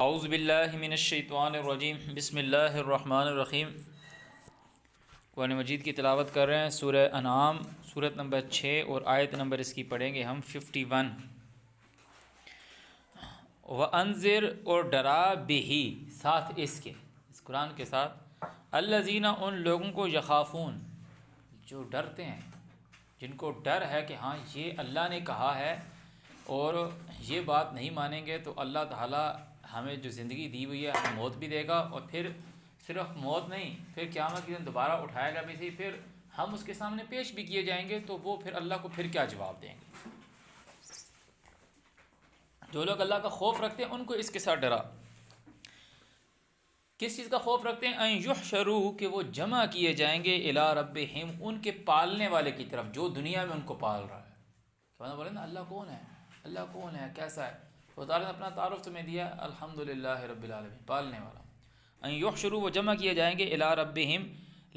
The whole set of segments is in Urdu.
اعوذ باللہ من الشیطان الرجیم بسم اللہ الرحمن الرحیم۔ قرآن مجید کی تلاوت کر رہے ہیں سورہ انعام سورت نمبر 6 اور آیت نمبر اس کی پڑھیں گے ہم 51۔ وَأَنذِرْ اور ڈرا بِهِ ساتھ اس کے، اس قرآن کے ساتھ، الذین ان لوگوں کو یخافون جو ڈرتے ہیں، جن کو ڈر ہے کہ ہاں یہ اللہ نے کہا ہے اور یہ بات نہیں مانیں گے تو اللہ تعالیٰ ہمیں جو زندگی دی ہوئی ہے ہمیں موت بھی دے گا، اور پھر صرف موت نہیں، پھر قیامت کے دن دوبارہ اٹھائے گا بھی صحیح، پھر ہم اس کے سامنے پیش بھی کیے جائیں گے، تو وہ پھر اللہ کو پھر کیا جواب دیں گے۔ جو لوگ اللہ کا خوف رکھتے ہیں ان کو اس کے ساتھ ڈرا۔ کس چیز کا خوف رکھتے ہیں؟ ان یحشروا کہ وہ جمع کیے جائیں گے الی ربہم ان کے پالنے والے کی طرف، جو دنیا میں ان کو پال رہا ہے۔ کہ بولے نا اللہ کون ہے، اللہ کون ہے، کیسا ہے؟ تو تعالیٰ نے اپنا تعارف تمہیں دیا، الحمدللہ رب العالمین، پالنے والا۔ ان یحشروا وہ جمع کیے جائیں گے الی ربہم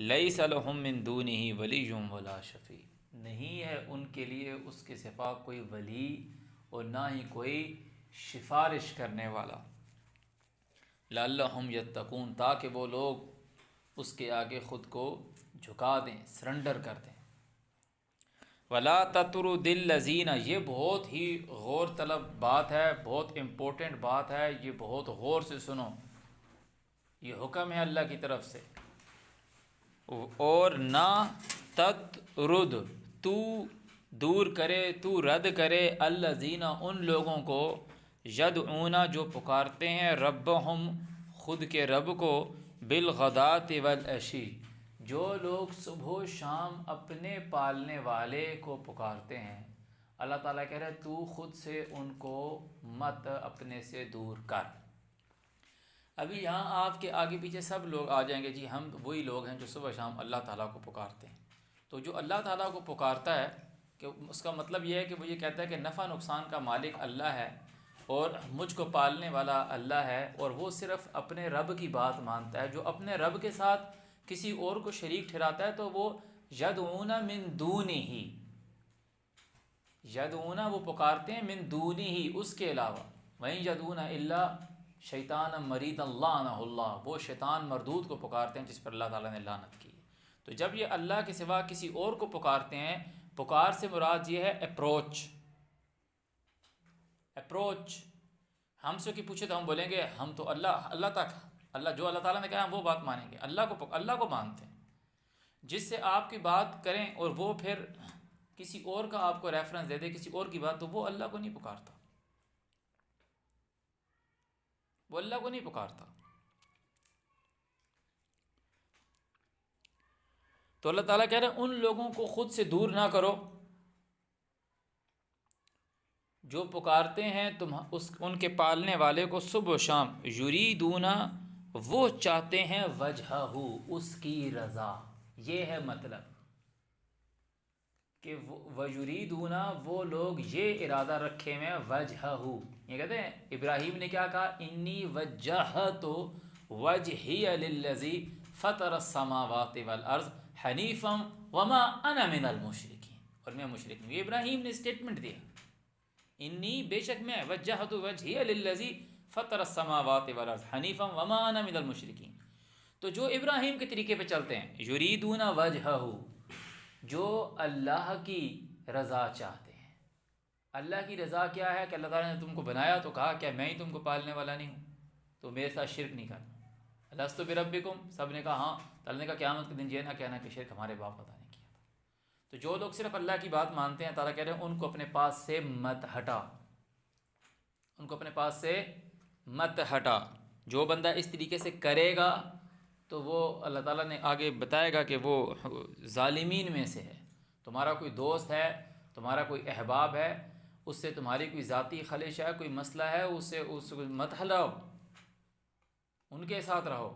لیس لہم من دونہ ولی ولا شفیع، نہیں ہے ان کے لیے اس کے سوا کوئی ولی اور نہ ہی کوئی سفارش کرنے والا۔ لعلہم یتقون تاکہ وہ لوگ اس کے آگے خود کو جھکا دیں، سرنڈر کر دیں۔ ولا تطرد الذین، یہ بہت ہی غور طلب بات ہے، بہت امپورٹنٹ بات ہے، یہ بہت غور سے سنو، یہ حکم ہے اللہ کی طرف سے۔ اور نہ تطرد تو دور کرے، تو رد کرے، الذین ان لوگوں کو، یدعون جو پکارتے ہیں، ربہم خود کے رب کو، بالغداۃ والعشی جو لوگ صبح و شام اپنے پالنے والے کو پکارتے ہیں۔ اللہ تعالیٰ کہہ رہے ہیں تو خود سے ان کو مت اپنے سے دور کر۔ ابھی یہاں آپ کے آگے پیچھے سب لوگ آ جائیں گے، جی ہم وہی لوگ ہیں جو صبح و شام اللہ تعالیٰ کو پکارتے ہیں۔ تو جو اللہ تعالیٰ کو پکارتا ہے، کہ اس کا مطلب یہ ہے کہ وہ یہ کہتا ہے کہ نفع نقصان کا مالک اللہ ہے اور مجھ کو پالنے والا اللہ ہے، اور وہ صرف اپنے رب کی بات مانتا ہے۔ جو اپنے رب کے ساتھ کسی اور کو شریک ٹھہراتا ہے تو وہ یدعون من دونہ، یدعون وہ پکارتے ہیں، من دونہ اس کے علاوہ، وہیں یدعون الا شیطانا مریدا لعنہ اللہ، وہ شیطان مردود کو پکارتے ہیں جس پر اللہ تعالیٰ نے لعنت کی۔ تو جب یہ اللہ کے سوا کسی اور کو پکارتے ہیں، پکار سے مراد یہ ہے اپروچ، اپروچ۔ ہم سے کی پوچھے تو ہم بولیں گے ہم تو اللہ تک، اللہ جو اللہ تعالیٰ نے کہا ہم وہ بات مانیں گے، اللہ کو مانتے ہیں۔ جس سے آپ کی بات کریں اور وہ پھر کسی اور کا آپ کو ریفرنس دے دے، کسی اور کی بات، تو وہ اللہ کو نہیں پکارتا، وہ اللہ کو نہیں پکارتا۔ تو اللہ تعالیٰ کہہ رہے ہیں ان لوگوں کو خود سے دور نہ کرو جو پکارتے ہیں ان کے پالنے والے کو صبح و شام، یریدون وہ چاہتے ہیں، وجہہ اس کی رضا، یہ ہے مطلب کہ وَيُرِيدُونَ وہ لوگ یہ ارادہ رکھے ہوئے، وجہہ، یہ کہتے ہیں ابراہیم نے کیا کہا، انی وجہت وجہی للذی فطر السماوات والارض حنیفا وما انا من المشرکین، اور میں مشرک نہیں۔ یہ ابراہیم نے اسٹیٹمنٹ دیا، انی بے شک میں، وجہت وجہی للذی فطر السماوات والارض حنیفا وما انا من المشرکین۔ تو جو ابراہیم کے طریقے پہ چلتے ہیں، یریدون وجہہ، جو اللہ کی رضا چاہتے ہیں۔ اللہ کی رضا کیا ہے؟ کہ اللہ تعالیٰ نے تم کو بنایا تو کہا کیا میں ہی تم کو پالنے والا نہیں ہوں، تو میرے ساتھ شرک نہیں کرنا۔ الستُ بربکم، سب نے کہا ہاں، تو اللہ نے کہا قیامت کے دن یہ نہ کہنا کہ شرک ہمارے باپ دادا نے کیا تھا۔ تو جو لوگ صرف اللہ کی بات مانتے ہیں، تعالیٰ کہہ رہے ہیں ان کو اپنے پاس سے مت ہٹا، ان کو اپنے پاس سے مت ہٹا۔ جو بندہ اس طریقے سے کرے گا تو وہ اللہ تعالیٰ نے آگے بتائے گا کہ وہ ظالمین میں سے ہے۔ تمہارا کوئی دوست ہے، تمہارا کوئی احباب ہے، اس سے تمہاری کوئی ذاتی خلش ہے، کوئی مسئلہ ہے، اس کو مت ہلاؤ، ان کے ساتھ رہو۔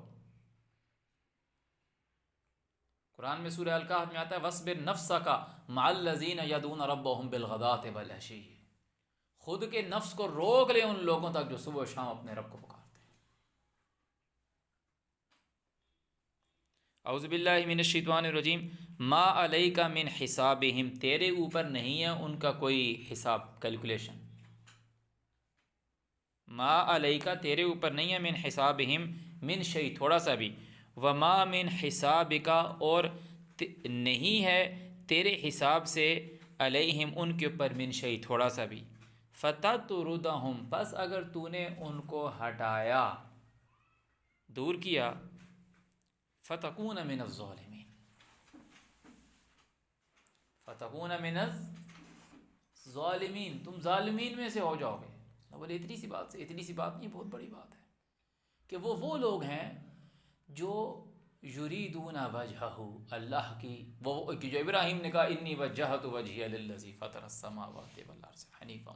قرآن میں سورہ الکہف میں آتا ہے وَاصْبِرْ نَفْسَكَ مَعَ الَّذِينَ يَدْعُونَ رَبَّهُمْ بِالْغَدَاةِ وَالْعَشِيِّ، خود کے نفس کو روک لے ان لوگوں تک جو صبح و شام اپنے رب کو پکارتے ہیں۔ اعوذ باللہ من الشیطان الرجیم، ما علیک من حسابہم، تیرے اوپر نہیں ہے ان کا کوئی حساب، کیلکولیشن۔ ما علیکا تیرے اوپر نہیں ہے من حسابہم من شیء تھوڑا سا بھی، وما من حسابکا اور نہیں ہے تیرے حساب سے علیہم ان کے اوپر من شیء تھوڑا سا بھی، فتطردہم پس اگر تو نے ان کو ہٹایا دور کیا، فتکون من الظالمین فتکون من الظالمین تم ظالمین میں سے ہو جاؤ گے۔ بولے اتنی سی بات نہیں، بہت بڑی بات ہے کہ وہ لوگ ہیں جو یریدون وجہہ اللہ کی، وہ جو ابراہیم نے کہا انی وجہت وجہی للذی فطر السماوات والارض حنیفا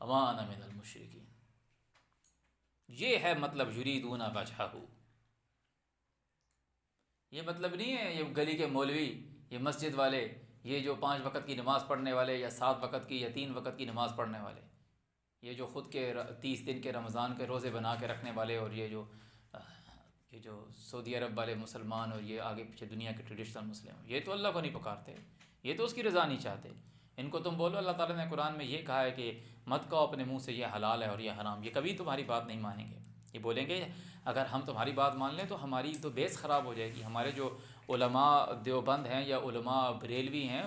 وما انا من المشرکین، یہ ہے مطلب یریدون وجہہ۔ یہ مطلب نہیں ہے یہ گلی کے مولوی، یہ مسجد والے، یہ جو 5 وقت کی نماز پڑھنے والے یا 7 وقت کی یا 3 وقت کی نماز پڑھنے والے، یہ جو خود کے 30 دن کے رمضان کے روزے بنا کے رکھنے والے، اور یہ جو سعودی عرب والے مسلمان اور یہ آگے پیچھے دنیا کے ٹریڈیشنل مسلم، یہ تو اللہ کو نہیں پکارتے، یہ تو اس کی رضا نہیں چاہتے۔ ان کو تم بولو اللہ تعالیٰ نے قرآن میں یہ کہا ہے کہ مت کہو اپنے منہ سے یہ حلال ہے اور یہ حرام، یہ کبھی تمہاری بات نہیں مانیں گے۔ یہ بولیں گے اگر ہم تمہاری بات مان لیں تو ہماری تو بیس خراب ہو جائے گی، ہمارے جو علماء دیوبند ہیں یا علماء بریلوی ہیں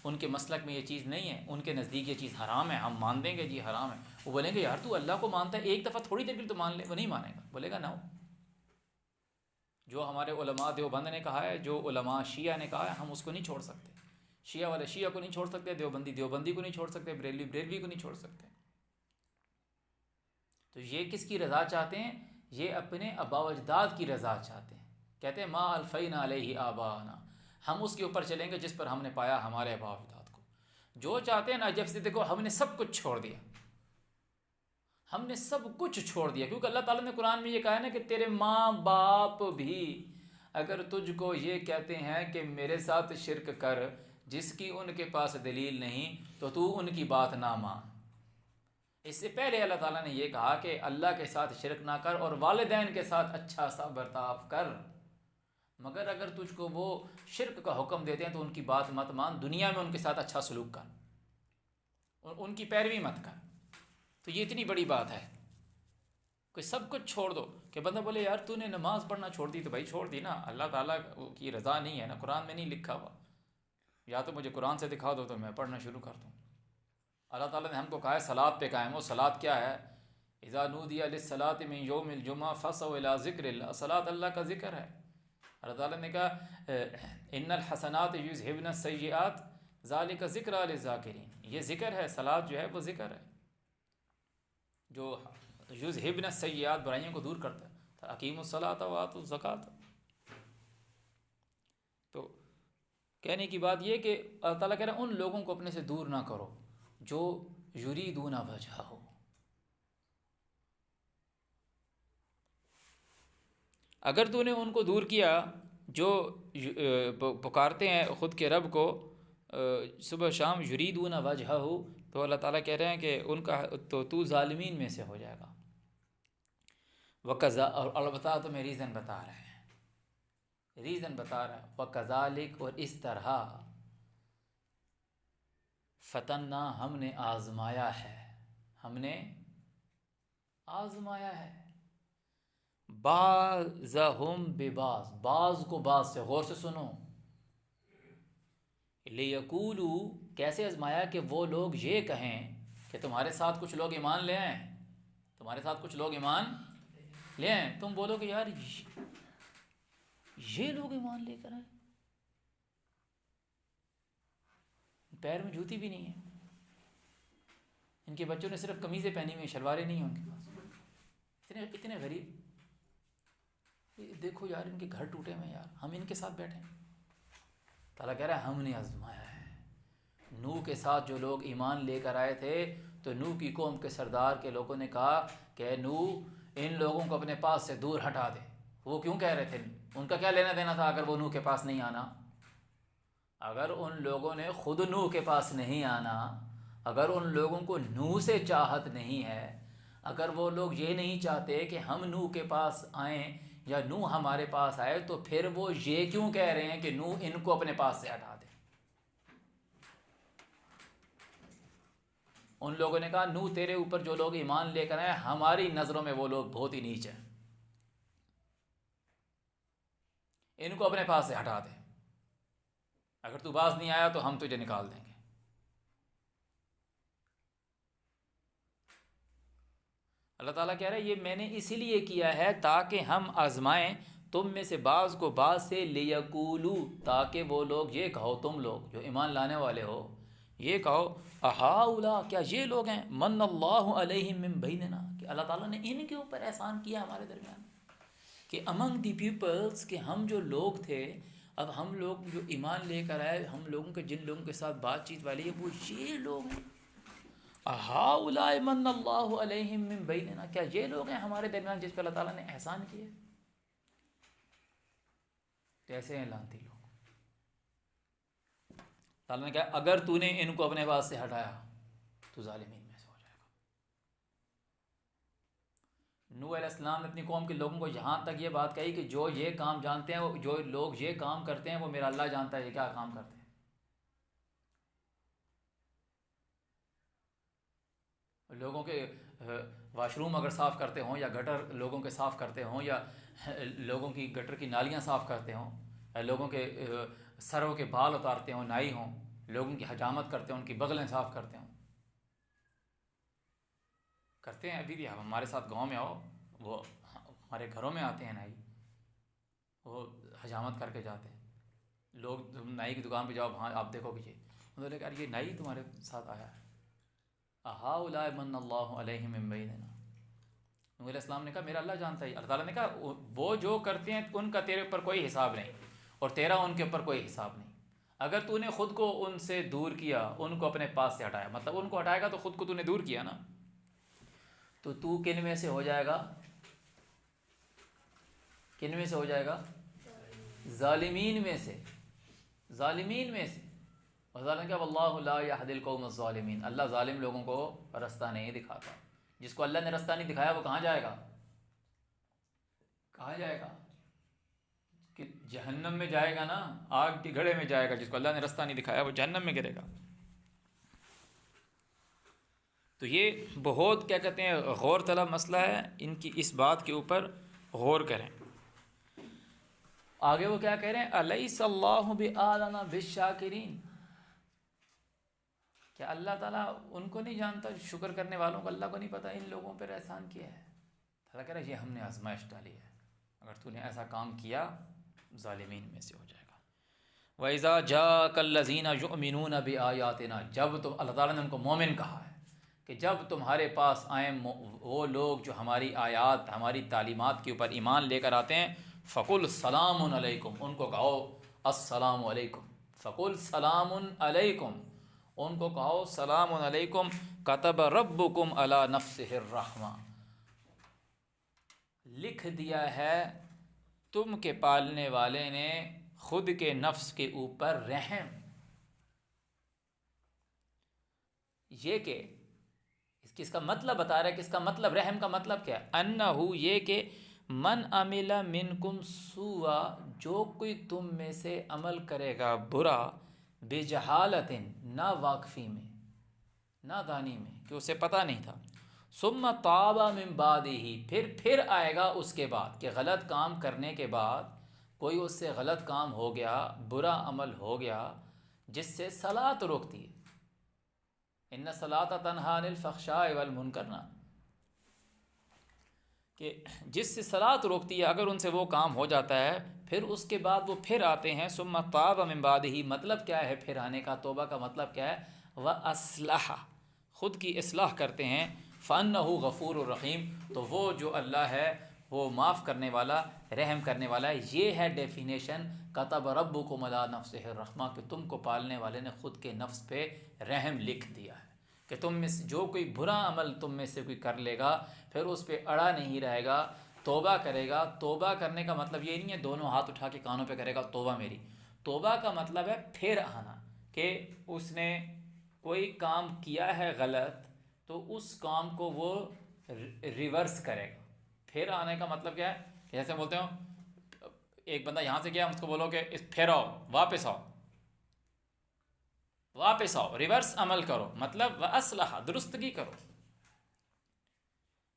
ان کے مسلک میں یہ چیز نہیں ہے، ان کے نزدیک یہ چیز حرام ہے، ہم مان دیں گے جی حرام ہے۔ وہ بولیں گے یار تو اللہ کو مانتا ہے، ایک دفعہ تھوڑی دیر کے لیے تو مان لے، وہ نہیں مانے گا، بولے گا نہ۔ جو ہمارے علماء دیوبند نے کہا ہے، جو علماء شیعہ نے کہا ہے، ہم اس کو نہیں چھوڑ سکتے، شیعہ والے شیعہ کو نہیں چھوڑ سکتے، دیوبندی کو نہیں چھوڑ سکتے، بریلوی کو نہیں چھوڑ سکتے۔ تو یہ کس کی رضا چاہتے ہیں؟ یہ اپنے آبا و اجداد کی رضا چاہتے ہیں، کہتے ہیں ما الفینا علیہ آباءنا، ہم اس کے اوپر چلیں گے جس پر ہم نے پایا ہمارے آبا و اجداد کو۔ جو چاہتے ہیں نا، جب سے دیکھو ہم نے سب کچھ چھوڑ دیا، ہم نے سب کچھ چھوڑ دیا، کیونکہ اللہ تعالیٰ نے قرآن میں یہ کہا ہے نا کہ تیرے ماں باپ بھی اگر تجھ کو یہ کہتے ہیں کہ میرے ساتھ شرک کر جس کی ان کے پاس دلیل نہیں، تو ان کی بات نہ مان۔ اس سے پہلے اللہ تعالیٰ نے یہ کہا کہ اللہ کے ساتھ شرک نہ کر اور والدین کے ساتھ اچھا سا برتاؤ کر، مگر اگر تجھ کو وہ شرک کا حکم دیتے ہیں تو ان کی بات مت مان، دنیا میں ان کے ساتھ اچھا سلوک کر اور ان کی پیروی مت کر۔ تو یہ اتنی بڑی بات ہے کہ سب کچھ چھوڑ دو، کہ بندہ بولے یار تو نے نماز پڑھنا چھوڑ دی، تو بھائی چھوڑ دی نا، اللہ تعالیٰ کی رضا نہیں ہے نا، قرآن میں نہیں لکھا ہوا، یا تو مجھے قرآن سے دکھا دو تو میں پڑھنا شروع کر دوں۔ اللہ تعالیٰ نے ہم کو کہا ہے صلاۃ پہ قائم ہو، صلاۃ کیا ہے؟ اذا نودی للصلاۃ من یوم الجمعہ فاسعوا الی ذکر اللہ، صلاۃ اللہ کا ذکر ہے۔ اللہ تعالیٰ نے کہا ان الحسنات یذہبن السیئات ذالک ذکریٰ للذاکرین، یہ ذکر ہے، صلاۃ جو ہے وہ ذکر ہے جو یذہبن السیئات برائیوں کو دور کرتا ہے، اقیموا الصلاۃ وآتوا الزکاۃ۔ تو کہنے کی بات یہ کہ اللہ تعالیٰ کہہ رہا ہے ان لوگوں کو اپنے سے دور نہ کرو جو یریدون وجہہ ہو۔ اگر تو نے ان کو دور کیا جو پکارتے ہیں خود کے رب کو صبح شام یریدون وجہہ ہو، تو اللہ تعالیٰ کہہ رہے ہیں کہ ان کا تو ظالمین میں سے ہو جائے گا۔ وَقَذَا، اور البتہ تو میں ریزن بتا رہا ہے، وَقَذَالِکَ، اور اس طرح فتنہ، ہم نے آزمایا ہے بعضہم ببعض، بعض کو بعض سے، غور سے سنو، لیقولوا، کیسے آزمایا کہ وہ لوگ یہ کہیں کہ تمہارے ساتھ کچھ لوگ ایمان لے آئیں، تم بولو کہ یار یہ لوگ ایمان لے کر آئے، پیر میں جوتی بھی نہیں ہے، ان کے بچوں نے صرف قمیضیں پہنی ہوئی، شلواریں نہیں ہیں ان کے پاس، اتنے غریب، دیکھو یار ان کے گھر ٹوٹے ہوئے، یار ہم ان کے ساتھ بیٹھے ہیں۔ تعالیٰ کہہ رہا ہے ہم نے آزمایا ہے۔ نوح کے ساتھ جو لوگ ایمان لے کر آئے تھے، تو نوح کی قوم کے سردار کے لوگوں نے کہا کہ نوح ان لوگوں کو اپنے پاس سے دور ہٹا دے۔ وہ کیوں کہہ رہے تھے؟ ان کا کیا لینا دینا تھا اگر وہ نوح کے پاس نہیں آنا؟ اگر ان لوگوں نے خود نوح کے پاس نہیں آنا، اگر ان لوگوں کو نوح سے چاہت نہیں ہے، اگر وہ لوگ یہ نہیں چاہتے کہ ہم نوح کے پاس آئیں یا نوح ہمارے پاس آئے، تو پھر وہ یہ کیوں کہہ رہے ہیں کہ نوح ان کو اپنے پاس سے ہٹا دے؟ ان لوگوں نے کہا نو تیرے اوپر جو لوگ ایمان لے کر آئے ہماری نظروں میں وہ لوگ بہت ہی نیچ ہیں، ان کو اپنے پاس سے ہٹا دے، اگر تو باز نہیں آیا تو ہم تجھے نکال دیں گے۔ اللہ تعالیٰ کہہ رہا ہے یہ میں نے اسی لیے کیا ہے تاکہ ہم آزمائیں تم میں سے بعض کو بعض سے، لیقولو تاکہ وہ لوگ یہ کہو، تم لوگ جو ایمان لانے والے ہو یہ کہو اہؤلاء کیا یہ لوگ ہیں من اللہ علیہم من بیننا، کہ اللہ تعالیٰ نے ان کے اوپر احسان کیا ہمارے درمیان، کہ امنگ دی پیپلز، کہ ہم جو لوگ تھے اب ہم لوگ جو ایمان لے کر آئے، ہم لوگوں کے جن لوگوں کے ساتھ بات چیت والی ہے وہ یہ لوگ ہیں، ہؤلاء من اللہ علیہم من بیننا، کیا یہ لوگ ہیں ہمارے درمیان جس پہ اللہ تعالیٰ نے احسان کیا؟ کیسے ہیں لانتی لوگ۔ تعالیٰ نے کہا اگر تو نے ان کو اپنے پاس سے ہٹایا تو ظالمین میں سے ہو جائے گا۔ نوح علیہ السلام نے اپنی قوم کے لوگوں کو یہاں تک یہ بات کہی کہ جو یہ کام جانتے ہیں، جو لوگ یہ کام کرتے ہیں وہ میرا اللہ جانتا ہے یہ کیا کام کرتے ہیں۔ لوگوں کے واش روم اگر صاف کرتے ہوں، یا گٹر لوگوں کے صاف کرتے ہوں، یا لوگوں کی گٹر کی نالیاں صاف کرتے ہوں، یا لوگوں کے سروں کے بال اتارتے ہوں، نائی ہوں، لوگوں کی حجامت کرتے ہوں، ان کی بغلیں صاف کرتے ہوں، کرتے ہیں ابھی بھی۔ آپ ہمارے ساتھ گاؤں میں آؤ، وہ ہمارے گھروں میں آتے ہیں نائی، وہ حجامت کر کے جاتے ہیں۔ لوگ نائی کی دکان پہ جاؤ، وہاں آپ دیکھو کہ یہ یار یہ نائی تمہارے ساتھ آیا ہے، ہؤلاء من اللہ علیہم من بیننا۔ نوح علیہ السلام نے کہا میرا اللہ جانتا ہے۔ اللہ تعالیٰ نے کہا وہ جو کرتے ہیں ان کا تیرے اوپر کوئی حساب نہیں، اور تیرا ان کے اوپر کوئی حساب نہیں۔ اگر تو نے خود کو ان سے دور کیا، ان کو اپنے پاس سے ہٹایا، مطلب ان کو ہٹائے گا تو خود کو تو نے دور کیا نا، تو کن میں سے ہو جائے گا؟ کن میں سے ہو جائے گا؟ ظالمین میں سے، ظالمین میں سے۔ اور ظالم کیا؟ واللہ لا یہدی القوم الظالمین، اللہ ظالم لوگوں کو رستہ نہیں دکھاتا۔ جس کو اللہ نے رستہ نہیں دکھایا وہ کہاں جائے گا؟ کہاں جائے گا؟ کہ جہنم میں جائے گا نا، آگ کے گڑھے میں جائے گا۔ جس کو اللہ نے رستہ نہیں دکھایا وہ جہنم میں گرے گا۔ تو یہ بہت کیا کہتے ہیں غور طلب مسئلہ ہے، ان کی اس بات کے اوپر غور کریں۔ آگے وہ کیا کہہ رہے ہیں؟ الیس اللہ بأعلم بالشاکرین، کیا اللہ تعالیٰ ان کو نہیں جانتا شکر کرنے والوں کو؟ اللہ کو نہیں پتہ ان لوگوں پر احسان کیا ہے؟ اللہ کہہ رہا ہے یہ ہم نے آزمائش ڈالی ہے، اگر تو نے ایسا کام کیا ظالمین میں سے ہو جائے گا۔ وَإِذَا جَاءَكَ الَّذِينَ يُؤْمِنُونَ بِآيَاتِنَا، جب تم، اللہ تعالیٰ نے ان کو مومن کہا ہے کہ جب تمہارے پاس آئیں وہ لوگ جو ہماری آیات، ہماری تعلیمات کے اوپر ایمان لے کر آتے ہیں، فَقُلْ سَلَامٌ عَلَيْكُمْ، ان کو کہو السلام علیکم، فَقُلْ سَلَامٌ عَلَيْكُمْ، ان کو کہو سلام علیکم، کتب ربکم علی نفسہ الرحمہ، لکھ دیا ہے تم کے پالنے والے نے خود کے نفس کے اوپر رحم۔ یہ کہ اس کا مطلب بتا رہا ہے کہ اس کا مطلب، رحم کا مطلب کیا ہے؟ انہو، یہ کہ من عمل منکم سوءا، جو کوئی تم میں سے عمل کرے گا برا، بجہالت، نہ واقفی میں، نہ دانی میں، کہ اسے پتہ نہیں تھا، ثم تاب من بعدہ، پھر آئے گا اس کے بعد، کہ غلط کام کرنے کے بعد کوئی اس سے غلط کام ہو گیا، برا عمل ہو گیا جس سے صلاۃ روکتی ہے، ان الصلاۃ تنہی عن الفحشاء والمنکر، کہ جس سے صلاۃ روکتی ہے، اگر ان سے وہ کام ہو جاتا ہے پھر اس کے بعد وہ پھر آتے ہیں، ثم تاب من بعدہ، مطلب کیا ہے پھر آنے کا؟ توبہ کا مطلب کیا ہے؟ وَأَصْلَحَ، خود کی اصلاح کرتے ہیں، فَأَنَّهُ غَفُورٌ رَحِيمٌ، تو وہ جو اللہ ہے وہ معاف کرنے والا، رحم کرنے والا ہے۔ یہ ہے ڈیفینیشن کتب ربکم علی نفسہ الرحمہ، کہ تم کو پالنے والے نے خود کے نفس پہ رحم لکھ دیا ہے، کہ تم میں سے جو کوئی برا عمل تم میں سے کوئی کر لے گا پھر اس پہ اڑا نہیں رہے گا، توبہ کرے گا۔ توبہ کرنے کا مطلب یہ نہیں ہے دونوں ہاتھ اٹھا کے کانوں پہ کرے گا توبہ میری، توبہ کا مطلب ہے پھر آنا، کہ اس نے کوئی کام کیا ہے غلط تو اس کام کو وہ ریورس کرے گا۔ پھر آنے کا مطلب کیا ہے؟ کہ جیسے بولتے ہو ایک بندہ یہاں سے گیا، ہم اس کو بولو کہ پھر آؤ، واپس آؤ، واپس آؤ، ریورس عمل کرو، مطلب وَأَصْلَحَ، درستگی کرو۔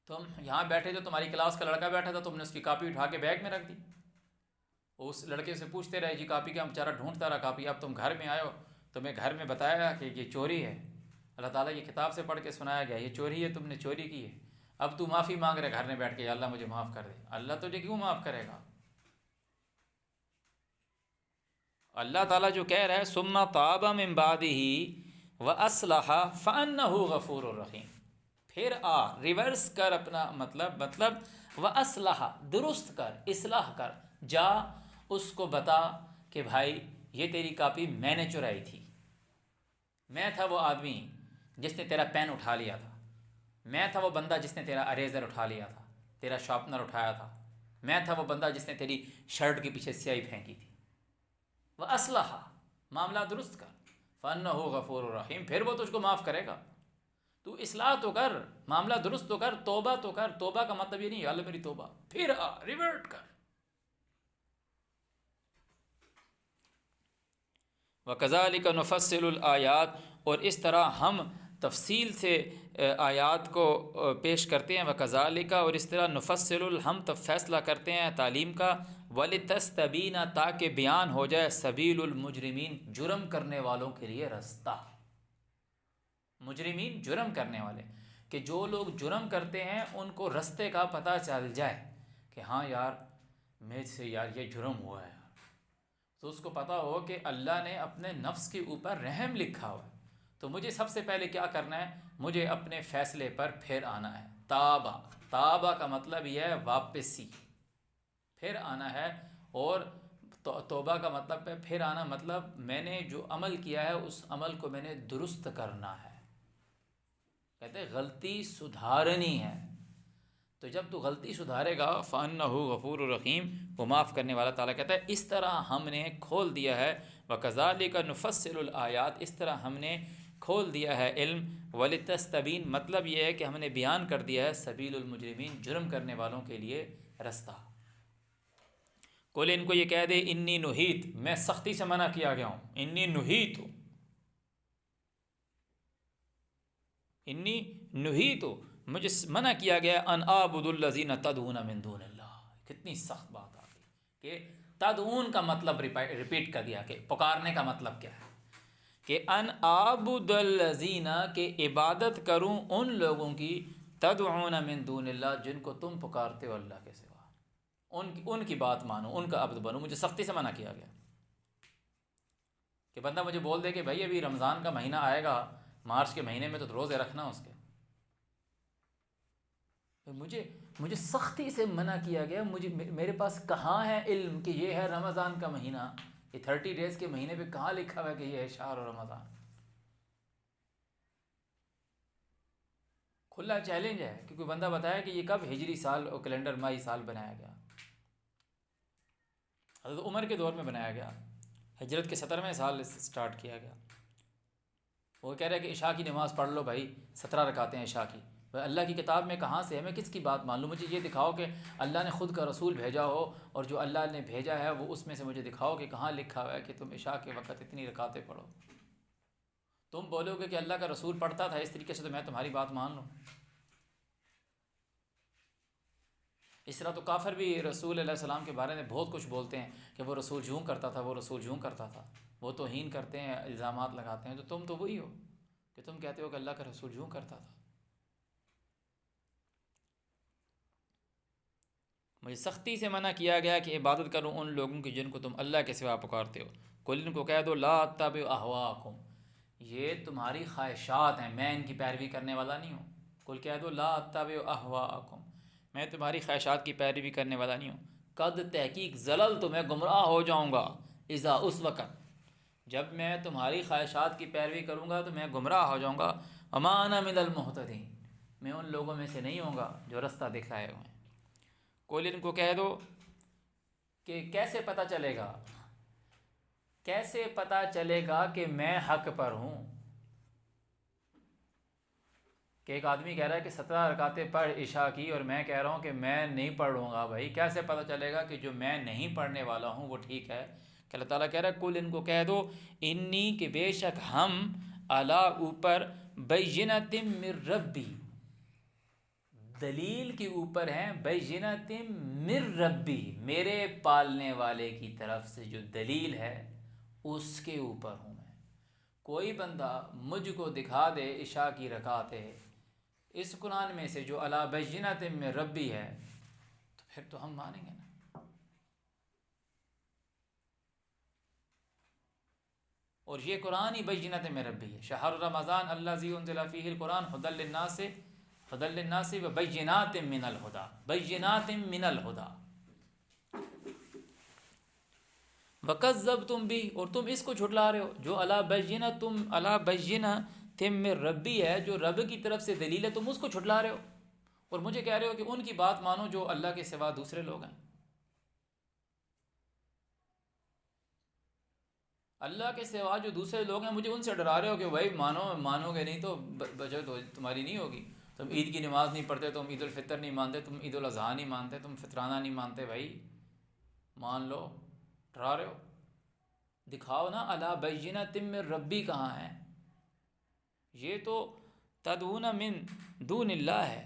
تم یہاں بیٹھے تھے، تمہاری کلاس کا لڑکا بیٹھا تھا، تم نے اس کی کاپی اٹھا کے بیگ میں رکھ دی، اس لڑکے سے پوچھتے رہے جی کاپی کا، بیچارہ ڈھونڈتا رہا کاپی، اب تم گھر میں آئے ہو، تمہیں گھر میں بتایا کہ یہ چوری ہے، اللہ تعالیٰ کی کتاب سے پڑھ کے سنایا گیا یہ چوری ہے، تم نے چوری کی ہے، اب تو معافی مانگ رہے گھر میں بیٹھ کے، یا اللہ مجھے معاف کر دے۔ اللہ تجھے کیوں معاف کرے گا؟ اللہ تعالیٰ جو کہہ رہا ہے ثم تاب من بعدہ واصلح فانہ غفور الرحیم، پھر آ، ریورس کر اپنا مطلب واصلح، درست کر، اصلاح کر، جا اس کو بتا کہ بھائی یہ تیری کاپی میں نے چرائی تھی، میں تھا وہ آدمی جس نے تیرا پین اٹھا لیا تھا، میں تھا وہ بندہ جس نے تیرا اریزر اٹھا لیا تھا، تیرا شارپنر اٹھایا تھا، میں تھا وہ بندہ جس نے تیری شرٹ کے پیچھے سیاہی پھینکی تھی۔ وَأَصْلَحَ، معاملہ درست کر، فَأَنَّهُ غَفُورٌ الرحیم، پھر وہ تجھ کو معاف کرے گا۔ تو اصلاح تو کر، معاملہ درست تو کر، توبہ تو کر۔ توبہ کا مطلب یہ نہیں یا اللہ میری توبہ، پھر آ، ریورٹ کر۔ وَكَذَلِكَ نُفَصِّلُ الْآيَاتِ، اور اس طرح ہم تفصیل سے آیات کو پیش کرتے ہیں۔ وَكَذَلِكَ، اور اس طرح نُفَصِّلُ، ہم تب فیصلہ کرتے ہیں تعلیم کا، وَلِتَسْتَبِينَ، تاکہ بیان ہو جائے، سبیل المجرمین، جرم کرنے والوں کے لیے رستہ۔ مجرمین، جرم کرنے والے، کہ جو لوگ جرم کرتے ہیں ان کو رستے کا پتہ چل جائے کہ ہاں یار مجھ سے یار یہ جرم ہوا ہے، تو اس کو پتہ ہو کہ اللہ نے اپنے نفس کے اوپر رحم لکھا ہوا ہے، تو مجھے سب سے پہلے کیا کرنا ہے، مجھے اپنے فیصلے پر پھر آنا ہے۔ تابہ، تابہ کا مطلب یہ ہے واپسی، پھر آنا ہے، اور توبہ کا مطلب ہے پھر آنا، مطلب میں نے جو عمل کیا ہے اس عمل کو میں نے درست کرنا ہے۔ کہتے ہیں غلطی سدھارنی ہے، تو جب تو غلطی سدھارے گا فَأَنَّهُ غَفُورٌ الرحیم، وہ معاف کرنے والا۔ تعالیٰ کہتا ہے اس طرح ہم نے کھول دیا ہے، وَكَذَلِكَ نُفَصِّلُ الْآيَاتِ، اس طرح ہم نے کھول دیا ہے علم، وَلِتَسْتَبِينَ، مطلب یہ ہے کہ ہم نے بیان کر دیا ہے سبیل المجرمین، جرم کرنے والوں کے لیے رستہ۔ کل ان کو یہ کہہ دے انی نہیت، میں سختی سے منع کیا گیا ہوں، انی نہیت، انی نہیت، مجھے منع کیا گیا ان اعبد الذین تدعون من دون اللہ۔ کتنی سخت بات آ گئی کہ تدعون کا مطلب ریپیٹ کر دیا کہ پکارنے کا مطلب کیا ہے، کہ ان اعبد الذین، کہ عبادت کروں ان لوگوں کی، تدعون من دون اللہ، جن کو تم پکارتے ہو اللہ کے سوا، ان کی بات مانو، ان کا عبد بنو۔ مجھے سختی سے منع کیا گیا کہ بندہ مجھے بول دے کہ بھائی ابھی رمضان کا مہینہ آئے گا، مارچ کے مہینے میں تو روزے رکھنا اس کے، مجھے سختی سے منع کیا گیا، میرے پاس کہاں ہے علم کہ یہ ہے رمضان کا مہینہ، یہ 30 ڈیز کے مہینے پہ کہاں لکھا ہوا ہے کہ یہ ہے شہر رمضان۔ کھلا چیلنج ہے کہ کوئی بندہ بتایا کہ یہ کب ہجری سال اور کیلنڈر مائی سال بنایا گیا۔ حضرت عمر کے دور میں بنایا گیا، ہجرت کے 17ویں سال سٹارٹ کیا گیا۔ وہ کہہ رہے کہ عشاء کی نماز پڑھ لو بھائی، 17 رکعتیں ہیں عشاء کی۔ اللہ کی کتاب میں کہاں سے ہے، میں کس کی بات مان لوں؟ مجھے یہ دکھاؤ کہ اللہ نے خود کا رسول بھیجا ہو، اور جو اللہ نے بھیجا ہے وہ اس میں سے مجھے دکھاؤ کہ کہاں لکھا ہوا ہے کہ تم عشاء کے وقت اتنی رکعتیں پڑھو۔ تم بولو گے کہ اللہ کا رسول پڑھتا تھا اس طریقے سے تو میں تمہاری بات مان لوں۔ اس طرح تو کافر بھی رسول علیہ السلام کے بارے میں بہت کچھ بولتے ہیں کہ وہ رسول یوں کرتا تھا، وہ رسول یوں کرتا تھا، وہ توہین کرتے ہیں، الزامات لگاتے ہیں، تو تم تو وہی ہو کہ تم کہتے ہو کہ اللہ کا رسول یوں کرتا تھا۔ مجھے سختی سے منع کیا گیا کہ عبادت کروں ان لوگوں کی جن کو تم اللہ کے سوا پکارتے ہو۔ کل ان کو کہہ دو لا اتبع اہواکم، یہ تمہاری خواہشات ہیں، میں ان کی پیروی کرنے والا نہیں ہوں۔ کل کہہ دو لا اتبع اہواکم، میں تمہاری خواہشات کی پیروی کرنے والا نہیں ہوں۔ قد تحقیق زلل، تو میں گمراہ ہو جاؤں گا، اذا اس وقت جب میں تمہاری خواہشات کی پیروی کروں گا تو میں گمراہ ہو جاؤں گا۔ وما انا من المہتدین، میں ان لوگوں میں سے نہیں ہوں گا جو رستہ دکھائے ہوئے ہیں۔ کل ان کو کہہ دو کہ کیسے پتہ چلے گا، کیسے پتہ چلے گا کہ میں حق پر ہوں؟ کہ ایک آدمی کہہ رہا ہے کہ 17 رکعتیں پڑھ عشاء کی، اور میں کہہ رہا ہوں کہ میں نہیں پڑھوں گا۔ بھائی کیسے پتہ چلے گا کہ جو میں نہیں پڑھنے والا ہوں وہ ٹھیک ہے، کہ اللہ تعالیٰ کہہ رہا ہے کل ان کو کہہ دو انی کہ بے شک ہم علی اوپر بینۃ من ربی دلیل کے اوپر ہیں، بینۃ من ربی میرے پالنے والے کی طرف سے جو دلیل ہے اس کے اوپر ہوں میں۔ کوئی بندہ مجھ کو دکھا دے عشاء کی رکعتیں اس قرآن میں سے جو علی بینۃ من ربی ہے تو پھر تو ہم مانیں گے نا۔ اور یہ قرآن ہی بینۃ من ربی ہے، شہر رمضان الذی انزل فیہ القرآن هدی للناس وبینات من الہدی، بینات من الہدی۔ وکذبتم بھی، اور تم اس کو جھٹلا رہے ہو جو علی بینۃ من ربی ہے، جو رب کی طرف سے دلیل ہے، تم اس کو جھٹلا رہے ہو اور مجھے کہہ رہے ہو کہ ان کی بات مانو جو اللہ کے سوا دوسرے لوگ ہیں۔ اللہ کے سوا جو دوسرے لوگ ہیں مجھے ان سے ڈرا رہے ہو کہ بھائی مانو گے نہیں تو بچت تمہاری نہیں ہوگی، تم عید کی نماز نہیں پڑھتے، تم عید الفطر نہیں مانتے، تم عید الاضحیٰ نہیں مانتے، تم فطرانہ نہیں مانتے، بھائی مان لو، ڈرا رہے ہو۔ دکھاؤ نا علی بینۃ من ربی کہاں ہے؟ یہ تو تدعون من دون اللہ ہے،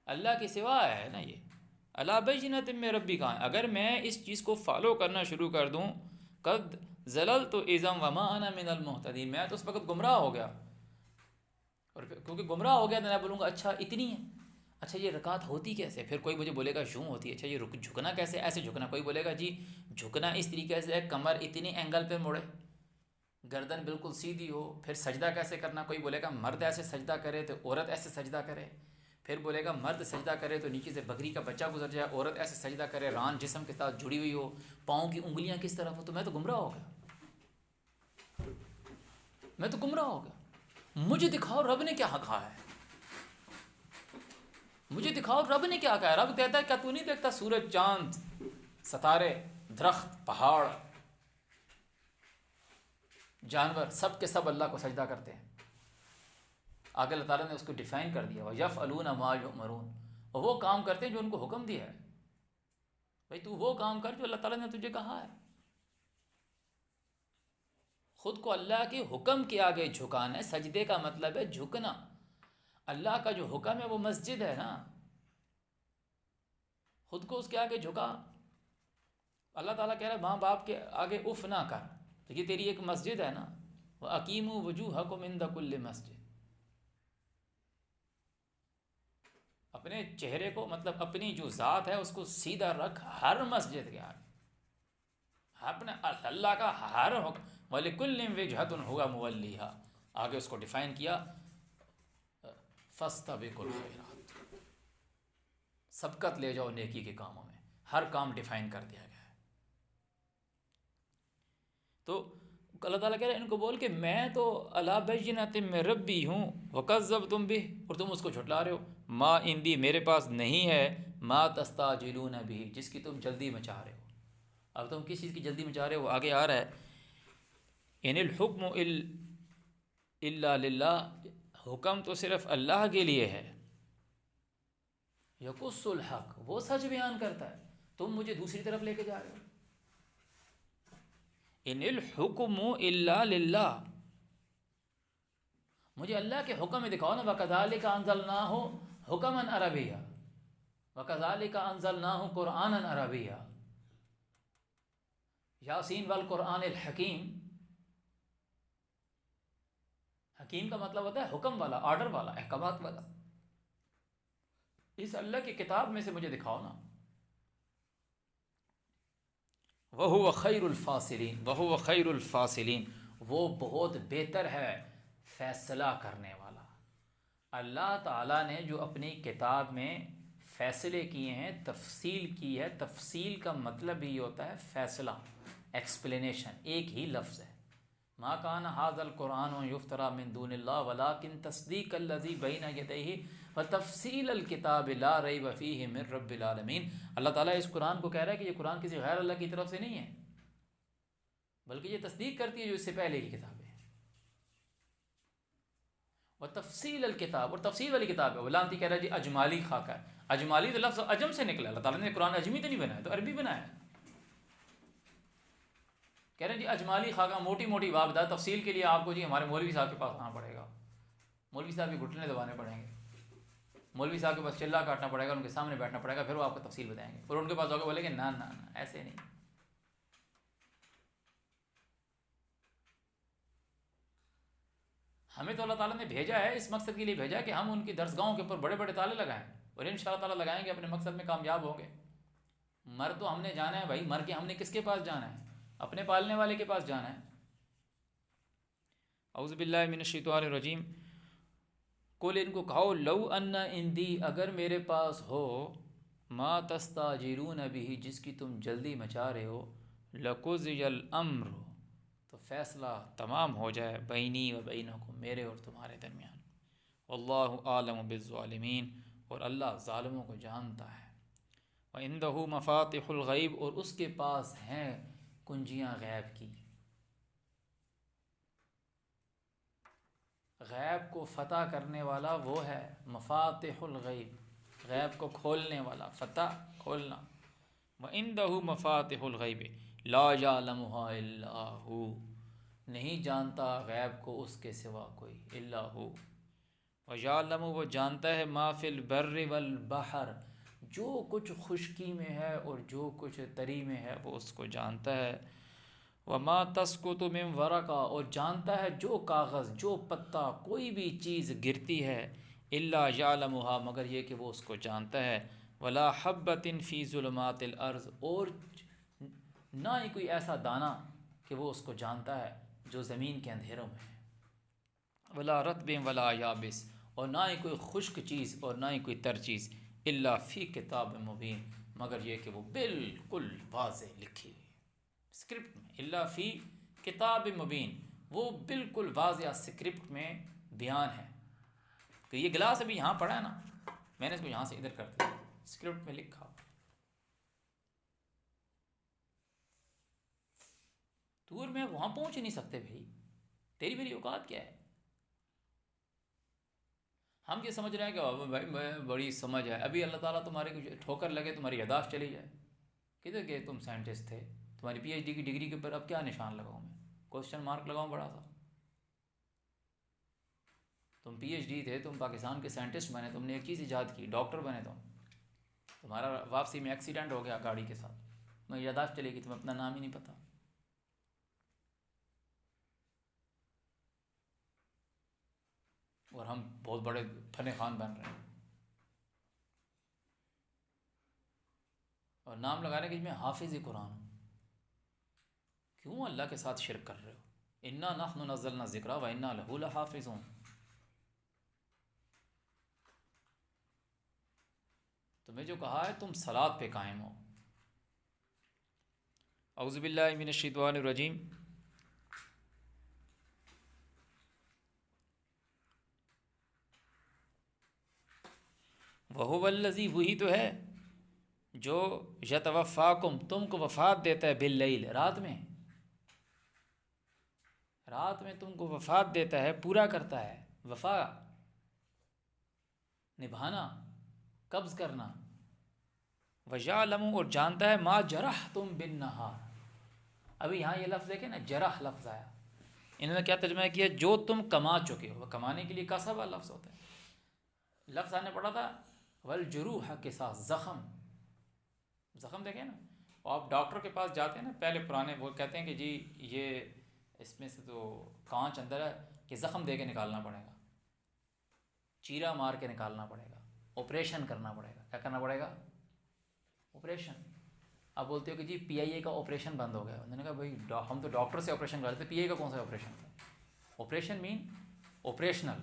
اللہ کے سوا ہے نا یہ۔ علی بینۃ من ربی کہاں ہے؟ اگر میں اس چیز کو فالو کرنا شروع کر دوں قد زللت اذا وما انا من المہتدین، میں تو اس وقت گمراہ ہو گیا، اور کیونکہ گمراہ ہو گیا تو میں بولوں گا اچھا اتنی ہے، اچھا یہ رکعت ہوتی کیسے؟ پھر کوئی مجھے بولے گا یوں ہوتی ہے، اچھا یہ جھکنا کیسے؟ ایسے جھکنا۔ کوئی بولے گا جی جھکنا اس طریقے سے ہے، کمر اتنی اینگل پہ مڑے، گردن بالکل سیدھی ہو۔ پھر سجدہ کیسے کرنا؟ کوئی بولے گا مرد ایسے سجدہ کرے تو عورت ایسے سجدہ کرے، پھر بولے گا مرد سجدہ کرے تو نیچے سے بکری کا بچہ گزر جائے، عورت ایسے سجدہ کرے ران جسم کے ساتھ جڑی ہوئی ہو، پاؤں کی انگلیاں کس طرف ہو۔ تو میں تو گمراہ ہو گیا، میں تو گمراہ ہو گیا۔ مجھے دکھاؤ رب نے کیا کہا ہے، مجھے دکھاؤ رب نے کیا کہا ہے۔ رب کہتا ہے کیا تو نہیں دیکھتا سورج، چاند، ستارے، درخت، پہاڑ، جانور، سب کے سب اللہ کو سجدہ کرتے ہیں۔ آگے اللہ تعالیٰ نے اس کو ڈیفائن کر دیا، وَيَفْعَلُونَ مَا يُؤْمَرُونَ، اور وہ کام کرتے ہیں جو ان کو حکم دیا ہے۔ بھائی تو وہ کام کر جو اللہ تعالیٰ نے تجھے کہا ہے۔ خود کو اللہ کے حکم کے آگے جھکانا ہے۔ سجدے کا مطلب ہے جھکنا۔ اللہ کا جو حکم ہے وہ مسجد ہے نا، خود کو اس کے آگے جھکا۔ اللہ تعالیٰ کہہ رہا ہے ماں باپ کے آگے اف نہ کر، تو یہ تیری ایک مسجد ہے نا، وَأَقِيمُوا وُجُوهَكُمْ عِنْدَ كُلِّ مسجد۔ اپنے چہرے کو، مطلب اپنی جو ذات ہے اس کو سیدھا رکھ ہر مسجد کے آگے، اپنے اللہ کا ہر حکم، وَلِكُلٍّ وِجْهَةٌ هُوَ مُوَلِّيهَا، آگے اس کو ڈیفائن کیا فَاسْتَبِقُوا الْخَيْرَاتِ، سبقت لے جاؤ نیکی کے کاموں میں، ہر کام ڈیفائن کر دیا گیا ہے۔ تو اللہ تعالیٰ کہہ رہے ہیں ان کو بول کہ میں تو علی بینۃ من ربی ہوں، وکذبتم بہ، اور تم اس کو جھٹلا رہے ہو، ما عندی میرے پاس نہیں ہے، ما تستعجلون بہ، جس کی تم جلدی مچا رہے ہو۔ اب تم کس چیز کی جلدی مچا رہے ہو؟ آگے آ رہا ہے ان الحکم الا للہ، حکم تو صرف اللہ کے لیے ہے، یقص الحق، وہ سچ بیان کرتا ہے، تم مجھے دوسری طرف لے کے جا رہے ہو۔ ان الحکم الا للہ، مجھے اللہ کے حکم میں دکھاؤ نا، وَكَذَلِكَ أَنزَلْنَاهُ حُكْمًا عَرَبِيًّا وَكَذَلِكَ أَنزَلْنَاهُ قُرْآنًا عَرَبِيًّا۔ یاسین والقرآن الحکیم، حکیم کا مطلب ہوتا ہے حکم والا، آرڈر والا، احکامات والا۔ اس اللہ کی کتاب میں سے مجھے دکھاؤ نا۔ وَهُوَ خَيْرُ الْفَاصِلِينَ وَهُوَ خَيْرُ الْفَاصِلِينَ، وہ بہت بہتر ہے فیصلہ کرنے والا۔ اللہ تعالیٰ نے جو اپنی کتاب میں فیصلے کیے ہیں، تفصیل کی ہے، تفصیل کا مطلب ہی ہوتا ہے فیصلہ، ایکسپلینیشن، ایک ہی لفظ ہے۔ ما کان ھذا القرآن یفتری من دون اللہ ولکن تصدیق الذی بین یدیہ وتفصیل الکتاب لا ریب فیہ من رب العالمین۔ اللہ تعالیٰ اس قرآن کو کہہ رہا ہے کہ یہ قرآن کسی غیر اللہ کی طرف سے نہیں ہے، بلکہ یہ تصدیق کرتی ہے جو اس سے پہلے کی کتابیں ہیں۔ وتفصیل الکتاب، اور تفصیل والی کتاب ہے۔ غلامتی کہہ رہا ہے جی اجمالی خاکہ ہے، اجمالی تو لفظ عجم سے نکلا، اللہ تعالیٰ نے قرآن اجمی تو نہیں بنایا، تو عربی بنایا ہے۔ کہہ رہے ہیں جی اجمالی خاکہ موٹی موٹی بات بتا، تفصیل کے لیے آپ کو جی ہمارے مولوی صاحب کے پاس آنا پڑے گا، مولوی صاحب کے گھٹنے دبانے پڑیں گے، مولوی صاحب کے پاس چلا کاٹنا پڑے گا، ان کے سامنے بیٹھنا پڑے گا، پھر وہ آپ کو تفصیل بتائیں گے، اور ان کے پاس جاؤ گے بولے گے نا نا نا ایسے نہیں۔ ہمیں تو اللہ تعالیٰ نے بھیجا ہے، اس مقصد کے لیے بھیجا ہے کہ ہم ان کی درسگاہوں کے اوپر بڑے بڑے تالے لگائیں، اور ان شاء اللہ تعالیٰ لگائیں گے، اپنے مقصد میں کامیاب ہوں گے۔ مر تو ہم نے جانا ہے بھائی، مر کے ہم نے کس کے پاس جانا ہے؟ اپنے پالنے والے کے پاس جانا ہے۔ اعوذ باللہ من الشیطان الرجیم، کل ان کو کہو لو ان اندی اگر میرے پاس ہو ما تستاجرون بھی جس کی تم جلدی مچا رہے ہو، لقضی الامر تو فیصلہ تمام ہو جائے، بینی و بینکم میرے اور تمہارے درمیان، واللہ عالم بالظالمین اور اللہ ظالموں کو جانتا ہے، وَعِندَهُ مَفَاتِحُ الْغَیْبِ اور اس کے پاس ہیں کنجیاں غیب کی۔ غیب کو فتح کرنے والا وہ ہے مفاتح الغیب، غیب کو کھولنے والا، فتح کھولنا۔ وَعِندَهُ مَفَاتِحُ الْغَیْبِ لَا يَعْلَمُهَا إِلَّا هُوَ نہیں جانتا غیب کو اس کے سوا کوئی، الا ہو۔ وَيَعْلَمُ وہ جانتا ہے ما فی البر والبحر جو کچھ خشکی میں ہے اور جو کچھ تری میں ہے وہ اس کو جانتا ہے۔ وما تسقط من ورقہ اور جانتا ہے جو کاغذ جو پتا کوئی بھی چیز گرتی ہے، الا یعلمها مگر یہ کہ وہ اس کو جانتا ہے، ولا حبۃ فی ظلمات الارض اور نہ ہی کوئی ایسا دانہ کہ وہ اس کو جانتا ہے جو زمین کے اندھیروں میں ہے، ولا رطب ولا یابس اور نہ ہی کوئی خشک چیز اور نہ ہی کوئی تر چیز، الا فی کتاب مبین مگر یہ کہ وہ بالکل واضح لکھی ہوئی اسکرپٹ میں، الا فی کتاب مبین وہ بالکل واضح اسکرپٹ میں بیان ہے۔ کہ یہ گلاس ابھی یہاں پڑا ہے نا، میں نے اس کو یہاں سے ادھر کر دیا، اسکرپٹ میں لکھا۔ دور میں وہاں پہنچ ہی نہیں سکتے بھائی، تیری میری اوقات کیا ہے؟ ہم یہ سمجھ رہے ہیں کہ بھائی میں بڑی سمجھ ہے، ابھی اللہ تعالیٰ تمہارے کچھ ٹھوکر لگے تمہاری یاداشت چلی جائے، کدھر گئے تم سائنٹسٹ تھے، تمہاری پی ایچ ڈی کی ڈگری کے اوپر اب کیا نشان لگاؤں میں، کوشچن مارک لگاؤں بڑا سا؟ تم پی ایچ ڈی تھے، تم پاکستان کے سائنٹسٹ بنے، تم نے ایک چیز ایجاد کی، ڈاکٹر بنے، تمہارا واپسی میں ایکسیڈنٹ ہو گیا گاڑی کے ساتھ، تمہیں یاداشت چلے گی، تمہیں اپنا نام ہی نہیں پتہ۔ اور ہم بہت بڑے فن خوان بن رہے ہیں، اور نام لگا رہے ہیں کہ میں حافظ قرآن ہوں۔ کیوں اللہ کے ساتھ شرک کر رہے ہو؟ انا نحن نزلنا الذکر وانا لہ لحافظون۔ تمہیں جو کہا ہے تم صلاۃ پہ قائم ہو۔ اعوذ باللہ من الشیطان الرجیم، وہو الذی وہی تو ہے جو یتوفاکم تم کو وفات دیتا ہے باللیل رات میں، رات میں تم کو وفات دیتا ہے، پورا کرتا ہے، وفا نبھانا، قبض کرنا۔ وَيَعْلَمُ اور جانتا ہے ما جرحتم بالنہار، ابھی یہاں یہ لفظ دیکھیں نا، جرح لفظ آیا، انہوں نے کیا ترجمہ کیا؟ جو تم کما چکے ہو۔ کمانے کے لیے کسب والا لفظ ہوتا ہے، لفظ آنے پڑا تھا والجروح کے ساتھ زخم، زخم دیکھیں نا، اور آپ ڈاکٹر کے پاس جاتے ہیں نا، پہلے پرانے وہ کہتے ہیں کہ جی یہ اس میں سے تو کانچ اندر ہے کہ زخم دے کے نکالنا پڑے گا، چیرا مار کے نکالنا پڑے گا، آپریشن کرنا پڑے گا۔ کیا کرنا پڑے گا؟ آپریشن۔ آپ بولتے ہو کہ جی پی آئی اے کا آپریشن بند ہو گیا، انہوں نے کہا بھائی ہم تو ڈاکٹر سے آپریشن کرتے، پی آئی اے کا کون سا آپریشن تھا؟ آپریشن مین آپریشنل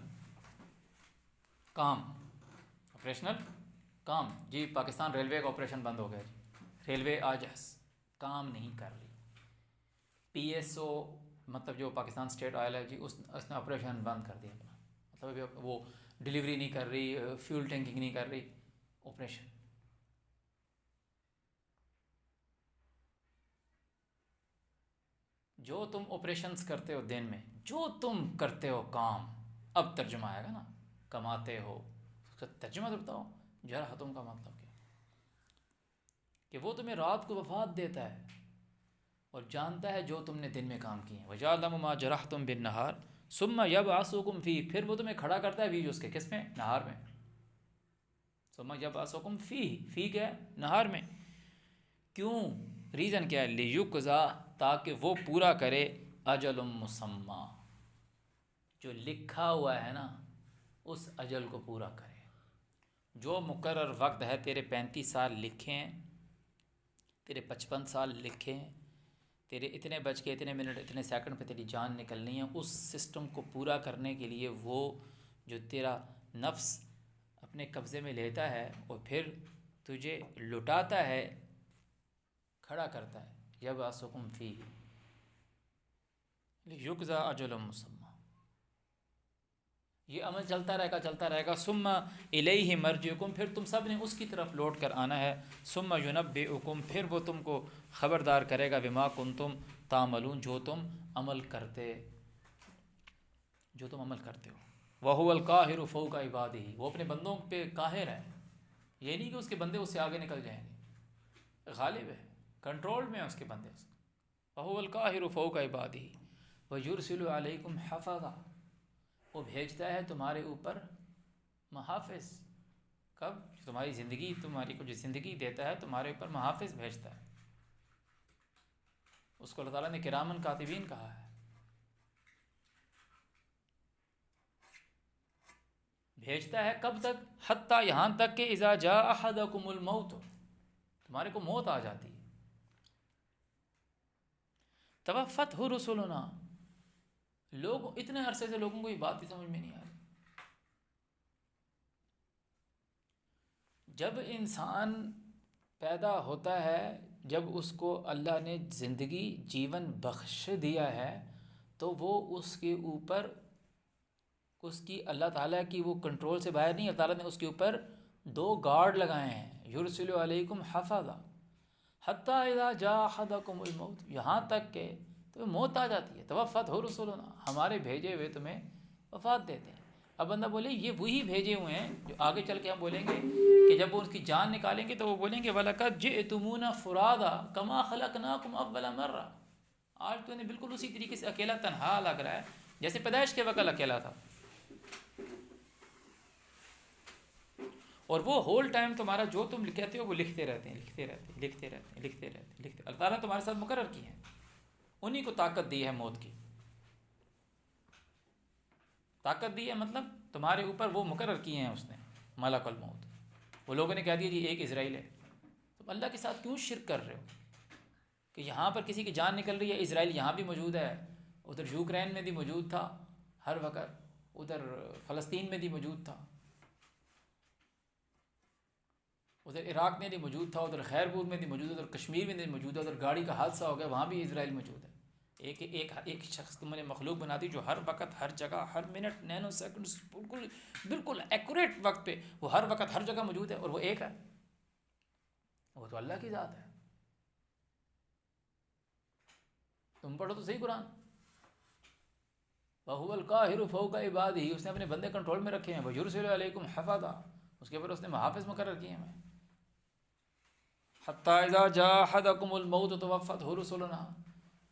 کام، آپریشنل کام۔ جی پاکستان ریلوے کا آپریشن بند ہو گیا، جی ریلوے آج کام نہیں کر رہی، پی ایس او مطلب جو پاکستان اسٹیٹ آئل ہے جی اس نے آپریشن بند کر دیا اپنا، مطلب وہ ڈلیوری نہیں کر رہی، فیول ٹینکنگ نہیں کر رہی، آپریشن۔ جو تم آپریشنز کرتے ہو دن میں، جو تم کرتے ہو کام، اب ترجمہ آئے گا نا، کماتے ہو، اس کا ترجمہ تو بتاؤ، جرح تم کا مطلب کیا؟ کہ وہ تمہیں رات کو وفات دیتا ہے، اور جانتا ہے جو تم نے دن میں کام کیے ہیں. وَيَعْلَمُ مَا جَرَحْتُمْ بِالنَّهَارِ ثُمَّ يَبْعَثُكُمْ فِيهِ، پھر وہ تمہیں کھڑا کرتا ہے بیچ اس کے، کس میں؟ نہار میں. ثُمَّ يَبْعَثُكُمْ فِيهِ، فی کیا ہے؟ نہار میں. کیوں؟ ریزن کیا ہے؟ لِيُقْضَى، تاکہ وہ پورا کرے اجل مسمى، جو لکھا ہوا ہے نا اس اجل کو پورا کرے. جو مقرر وقت ہے، تیرے 35 سال لکھے ہیں، تیرے 55 سال لکھے ہیں، تیرے اتنے بج کے اتنے منٹ اتنے سیکنڈ پہ تیری جان نکلنی ہے، اس سسٹم کو پورا کرنے کے لیے وہ جو تیرا نفس اپنے قبضے میں لیتا ہے اور پھر تجھے لٹاتا ہے، کھڑا کرتا ہے. یبعثکم فیہ لیجزی اجل مسمى. یہ عمل چلتا رہے گا. ثم الیہ مرجعکم، پھر تم سب نے اس کی طرف لوٹ کر آنا ہے. ثم ینبئکم، پھر وہ تم کو خبردار کرے گا بما کنتم تعملون، جو تم عمل کرتے ہو. وہو القاہر فوق عبادہ، وہ اپنے بندوں پہ قاہر ہے. یہ نہیں کہ اس کے بندے اس سے آگے نکل جائیں گے، غالب ہے، کنٹرول میں ہے اس کے بندے. وہو القاہر فوق عبادہ ویرسل علیکم حفظا، وہ بھیجتا ہے تمہارے اوپر محافظ. کب؟ تمہاری زندگی، تمہاری کو جو زندگی دیتا ہے تمہارے اوپر محافظ بھیجتا ہے. اس کو اللہ تعالیٰ نے کرامن کاتبین کہا ہے. بھیجتا ہے کب تک؟ حتیٰ، یہاں تک کہ اذا جاء احدکم الموت، تمہارے کو موت آ جاتی ہے. توفتہ رسلنا، لوگ اتنے عرصے سے لوگوں کو یہ بات ہی سمجھ میں نہیں آ رہی. جب انسان پیدا ہوتا ہے، جب اس کو اللہ نے زندگی جیون بخش دیا ہے، تو وہ اس کے اوپر اس کی اللہ تعالیٰ کی وہ کنٹرول سے باہر نہیں. اللہ تعالیٰ نے اس کے اوپر 2 گارڈ لگائے ہیں. یرسل علیکم حفظا حتیٰ اذا جاء احدکم الموت، یہاں تک کہ تمہیں موت آ جاتی ہے. توفتہ رسلنا، ہمارے بھیجے ہوئے تمہیں وفات دیتے ہیں. اب بندہ بولے یہ وہی بھیجے ہوئے ہیں جو آگے چل کے ہم بولیں گے کہ جب وہ اس کی جان نکالیں گے تو وہ بولیں گے وَلَقَدْ جِئْتُمُونَا فُرَادَىٰ كَمَا خَلَقْنَاكُمْ أَوَّلَ مَرَّةٍ، آج تو انہیں بالکل اسی طریقے سے اکیلا تنہا لگ رہا ہے جیسے پیدائش کے وقت اکیلا تھا. اور وہ ہول ٹائم تمہارا جو تم کہتے ہو وہ لکھتے رہتے ہیں. اللہ تعالیٰ تمہارے ساتھ مقرر کی ہے، انہی کو طاقت دی ہے موت کی. طاقت دی ہے مطلب تمہارے اوپر وہ مقرر کیے ہیں اس نے ملک الموت. وہ لوگوں نے کہہ دیا جی ایک اسرائیل ہے. تم اللہ کے ساتھ کیوں شرک کر رہے ہو کہ یہاں پر کسی کی جان نکل رہی ہے، اسرائیل یہاں بھی موجود ہے، ادھر یوکرین میں بھی موجود تھا ہر وقت، ادھر فلسطین میں بھی موجود تھا، ادھر عراق میں بھی موجود تھا، ادھر خیرپور میں بھی موجود ہے، ادھر کشمیر میں بھی موجود ہے، ادھر گاڑی کا حادثہ ہو گیا وہاں بھی اسرائیل موجود ہے. ایک شخص تم نے مخلوق بنا دی جو ہر وقت ہر جگہ ہر منٹ نینو سیکنڈ بالکل ایکوریٹ وقت پہ وہ ہر وقت ہر جگہ موجود ہے، اور وہ ایک ہے، وہ تو اللہ کی ذات ہے. تم پڑھو تو صحیح قرآن. وَهُوَ الْقَاهِرُ فَوْقَ عِبَادِهِ، اس نے اپنے بندے کنٹرول میں رکھے ہیں. وَيُرْسِلُ عَلَيْكُمْ حَفَظًا، اس کے اوپر اس نے محافظ مقرر کیے ہیں. حَتَّى إِذَا جَاءَ أَحَدَكُمُ الْمَوْتُ تَوَفَّتْهُ رُسُلُنَا،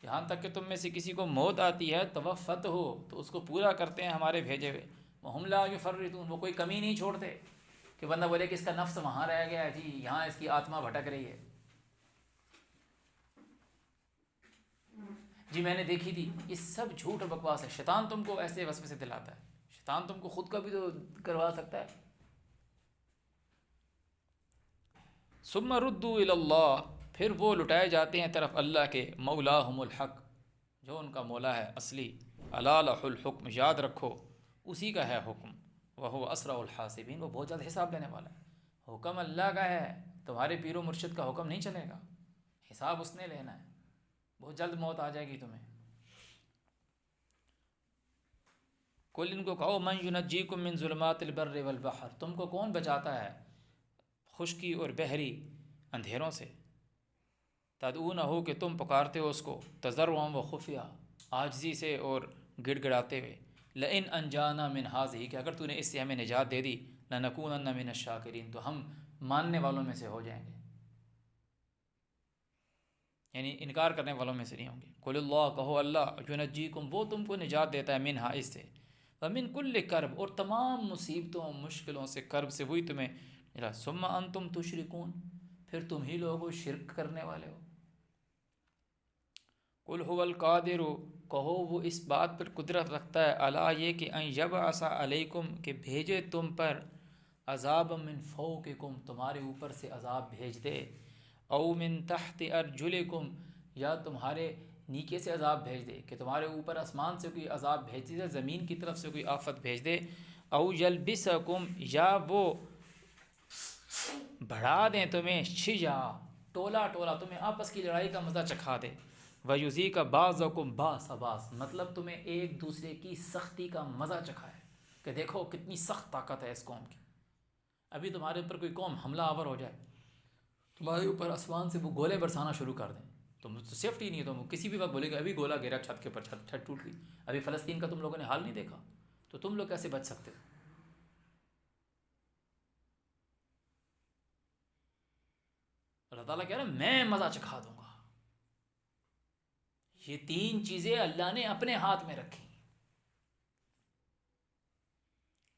یہاں تک کہ تم میں سے کسی کو موت آتی ہے توفت ہو تو اس کو پورا کرتے ہیں ہمارے بھیجے ہوئے. وَهُمْ لَا يُفَرِّطُونَ، وہ کوئی کمی نہیں چھوڑتے کہ بندہ بولے کہ اس کا نفس وہاں رہ گیا ہے جی، یہاں اس کی آتما بھٹک رہی ہے جی میں نے دیکھی تھی. یہ سب جھوٹ اور بکواس ہے. شیطان تم کو ایسے وسوسے سے دلاتا ہے. شیطان تم کو خود کا بھی تو کروا سکتا ہے. ثم ردوا الی اللہ، پھر وہ لٹائے جاتے ہیں طرف اللہ کے. مولاہم الحق، جو ان کا مولا ہے اصلی. الا لہ الحکم، یاد رکھو اسی کا ہے حکم. وہو اسرع الحاسبین، وہ بہت جلد حساب لینے والا ہے. حکم اللہ کا ہے، تمہارے پیر و مرشد کا حکم نہیں چلے گا. حساب اس نے لینا ہے. بہت جلد موت آ جائے گی تمہیں. کل ان کو کہو من ینجیکم من ظلمات البر والبحر، تم کو کون بچاتا ہے خشکی اور بحری اندھیروں سے. تدعونہ، کہ تم پکارتے ہو اس کو تضرعا و خفیہ، عاجزی سے اور گڑ گڑاتے ہوئے. لئن انجانا من ہذہ، کہ اگر تو نے اس سے ہمیں نجات دے دی. لنکونن من الشاکرین، تو ہم ماننے والوں میں سے ہو جائیں گے. یعنی انکار کرنے والوں میں سے نہیں ہوں گے۔ قل اللہ، کہو اللہ ینجیکم، وہ تم کو نجات دیتا ہے، منہا، اس سے، ومن کل کرب، اور تمام مصیبتوں مشکلوں سے، کرب سے، وہی تمہیں نجات، ثم انتم تشرکون، پھر تم ہی لوگ شرک کرنے والے ہو۔ قل هو القادر، کہو وہ اس بات پر قدرت رکھتا ہے، الا، یہ کہ ان یبعث علیکم، کہ بھیجے تم پر، عذاب من فوقکم، تمہارے اوپر سے عذاب بھیج دے، او من تحت ارجلکم، یا تمہارے نیچے سے عذاب بھیج دے، کہ تمہارے اوپر آسمان سے کوئی عذاب بھیج دے، زمین کی طرف سے کوئی آفت بھیج دے، او یلبسکم، یا وہ بڑھا دیں تمہیں، شجا، ٹولا ٹولا، تمہیں آپس کی لڑائی کا مزہ چکھا دے، وَيُذِيقَ بَعْضَكُمْ بَأْسَ بَعْضٍ، مطلب تمہیں ایک دوسرے کی سختی کا مزہ چکھائے، کہ دیکھو کتنی سخت طاقت ہے اس قوم کی۔ ابھی تمہارے اوپر کوئی قوم حملہ آور ہو جائے، تمہارے اوپر آسمان سے وہ گولے برسانا شروع کر دیں، تم تو سیفٹی نہیں ہے، تم کسی بھی وقت بولے گا ابھی گولا گرا چھت کے اوپر، چھت ٹوٹ گئی۔ ابھی فلسطین کا تم لوگوں نے حال نہیں دیکھا، تو تم لوگ کیسے بچ سکتے ہو؟ اللہ تعالیٰ کہہ رہا ہے میں مزہ چکھا دوں گا۔ یہ تین چیزیں اللہ نے اپنے ہاتھ میں رکھی۔